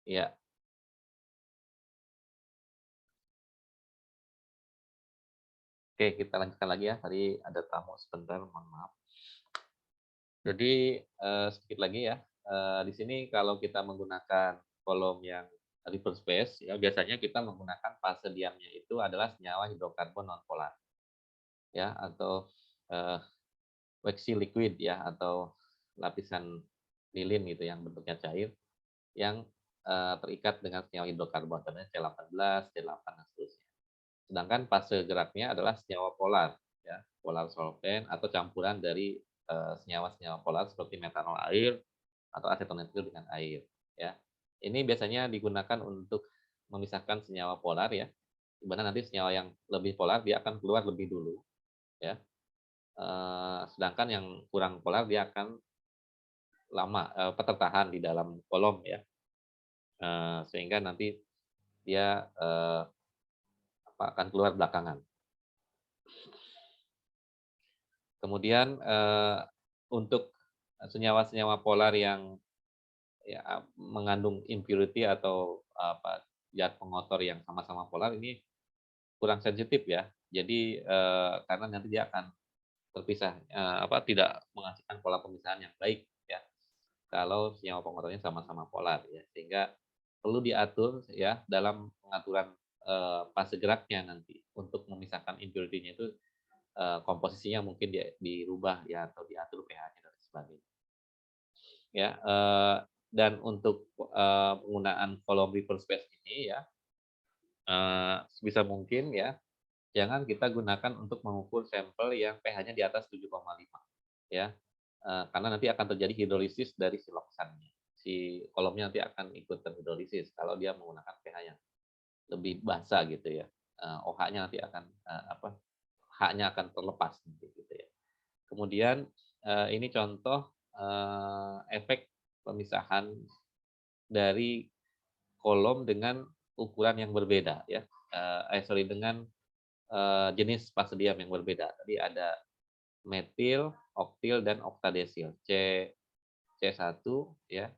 Ya, oke kita lanjutkan lagi ya. Tadi ada tamu sebentar, mohon maaf. Jadi, sedikit lagi ya, di sini kalau kita menggunakan kolom yang reverse phase ya, biasanya kita menggunakan fase diamnya itu adalah senyawa hidrokarbon nonpolar ya, atau, eee, waxy liquid ya, atau lapisan lilin gitu yang bentuknya cair yang, terikat dengan senyawa hidrokarbon, contohnya C18, C8 dan seterusnya. Sedangkan fase geraknya adalah senyawa polar ya, polar solvent atau campuran dari, senyawa-senyawa polar seperti metanol air atau aseton etil dengan air, ya. Ini biasanya digunakan untuk memisahkan senyawa polar ya, di mana nanti senyawa yang lebih polar dia akan keluar lebih dulu ya, sedangkan yang kurang polar dia akan lama, tertahan di dalam kolom ya, sehingga nanti dia, akan keluar belakangan. Kemudian, untuk senyawa-senyawa polar yang ya, mengandung impurity atau zat pengotor yang sama-sama polar ini kurang sensitif ya. Jadi, karena nanti dia akan terpisah, tidak menghasilkan pola pemisahan yang baik ya, kalau senyawa pengotornya sama-sama polar ya. Sehingga perlu diatur ya dalam pengaturan, fase geraknya nanti untuk memisahkan impurity-nya itu, komposisinya mungkin dirubah ya atau diatur pH-nya dan sebagainya. Ya, dan untuk, penggunaan kolom reverse phase ini ya, sebisa mungkin ya, jangan kita gunakan untuk mengukur sampel yang pH-nya di atas 7,5 ya, karena nanti akan terjadi hidrolisis dari siloksannya. Si kolomnya nanti akan ikut terhidrolisis kalau dia menggunakan pH yang lebih basa gitu ya, OH-nya nanti akan, H-nya akan terlepas nanti gitu ya. Kemudian, ini contoh, efek pemisahan dari kolom dengan ukuran yang berbeda ya, dengan, jenis pasedium yang berbeda. Tadi ada metil, oktil, dan oktadesil, C1 ya,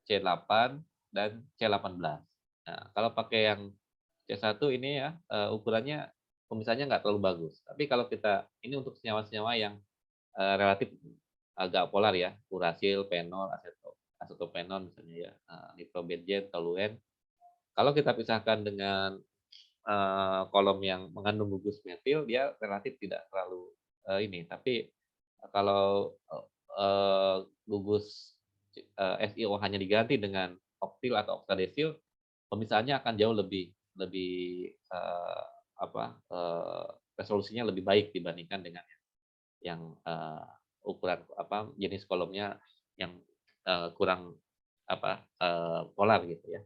C8, dan C18. Nah, kalau pakai yang C1 ini ya, ukurannya pemisahnya nggak terlalu bagus. Tapi kalau kita ini untuk senyawa-senyawa yang, relatif agak polar ya, urasil, penol, asetopenol misalnya ya, nitrobenzen, toluen. Kalau kita pisahkan dengan, kolom yang mengandung gugus metil, dia relatif tidak terlalu, ini. Tapi kalau, gugus, SiOH-nya diganti dengan oktil atau oktadesil, pemisahannya akan jauh lebih lebih, resolusinya lebih baik dibandingkan dengan yang, ukuran jenis kolomnya yang, kurang polar gitu ya.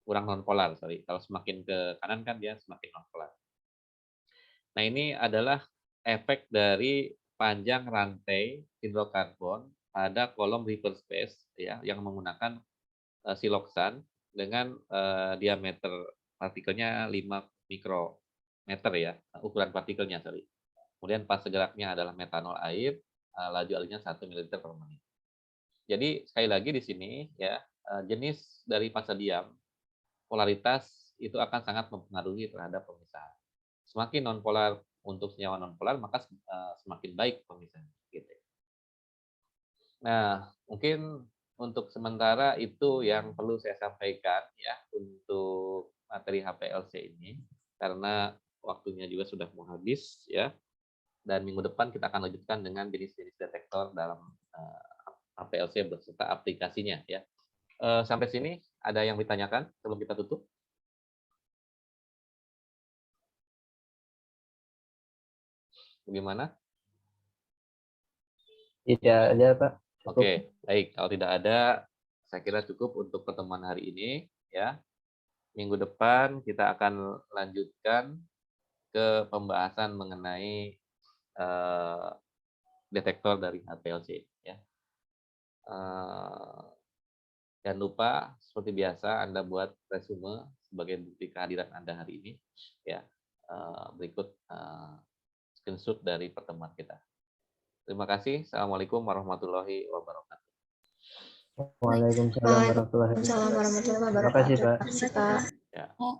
Kurang nonpolar, sorry. Kalau semakin ke kanan kan dia semakin nonpolar. Nah, ini adalah efek dari panjang rantai hidrokarbon pada kolom reverse phase ya, yang menggunakan, siloksan dengan, diameter partikelnya 5 mikrometer ya, ukuran partikelnya, sorry. Kemudian fase geraknya adalah metanol air, laju alirnya 1 mililiter per menit. Jadi sekali lagi di sini ya, jenis dari fase diam, polaritas itu akan sangat mempengaruhi terhadap pemisahan. Semakin nonpolar untuk senyawa nonpolar, maka semakin baik pemisahan, gitu. Nah, mungkin untuk sementara itu yang perlu saya sampaikan ya untuk materi HPLC ini, karena waktunya juga sudah mau habis ya, dan minggu depan kita akan lanjutkan dengan jenis-jenis detektor dalam HPLC beserta aplikasinya ya. Sampai sini ada yang ditanyakan sebelum kita tutup? Bagaimana?
Tidak ada, Pak. Cukup.
Oke, baik. Kalau tidak ada, saya kira cukup untuk pertemuan hari ini ya. Minggu depan kita akan lanjutkan ke pembahasan mengenai eh, detektor dari HPLC ya. Eh, jangan lupa seperti biasa Anda buat resume sebagai bukti kehadiran Anda hari ini ya. Berikut screenshot dari pertemuan kita. Terima kasih. Assalamualaikum warahmatullahi wabarakatuh.
Waalaikumsalam warahmatullahi wabarakatuh.
Waalaikumsalam warahmatullahi
Terima kasih,
wabarakatuh.
Pak.
Terima kasih, Pak.
Ya.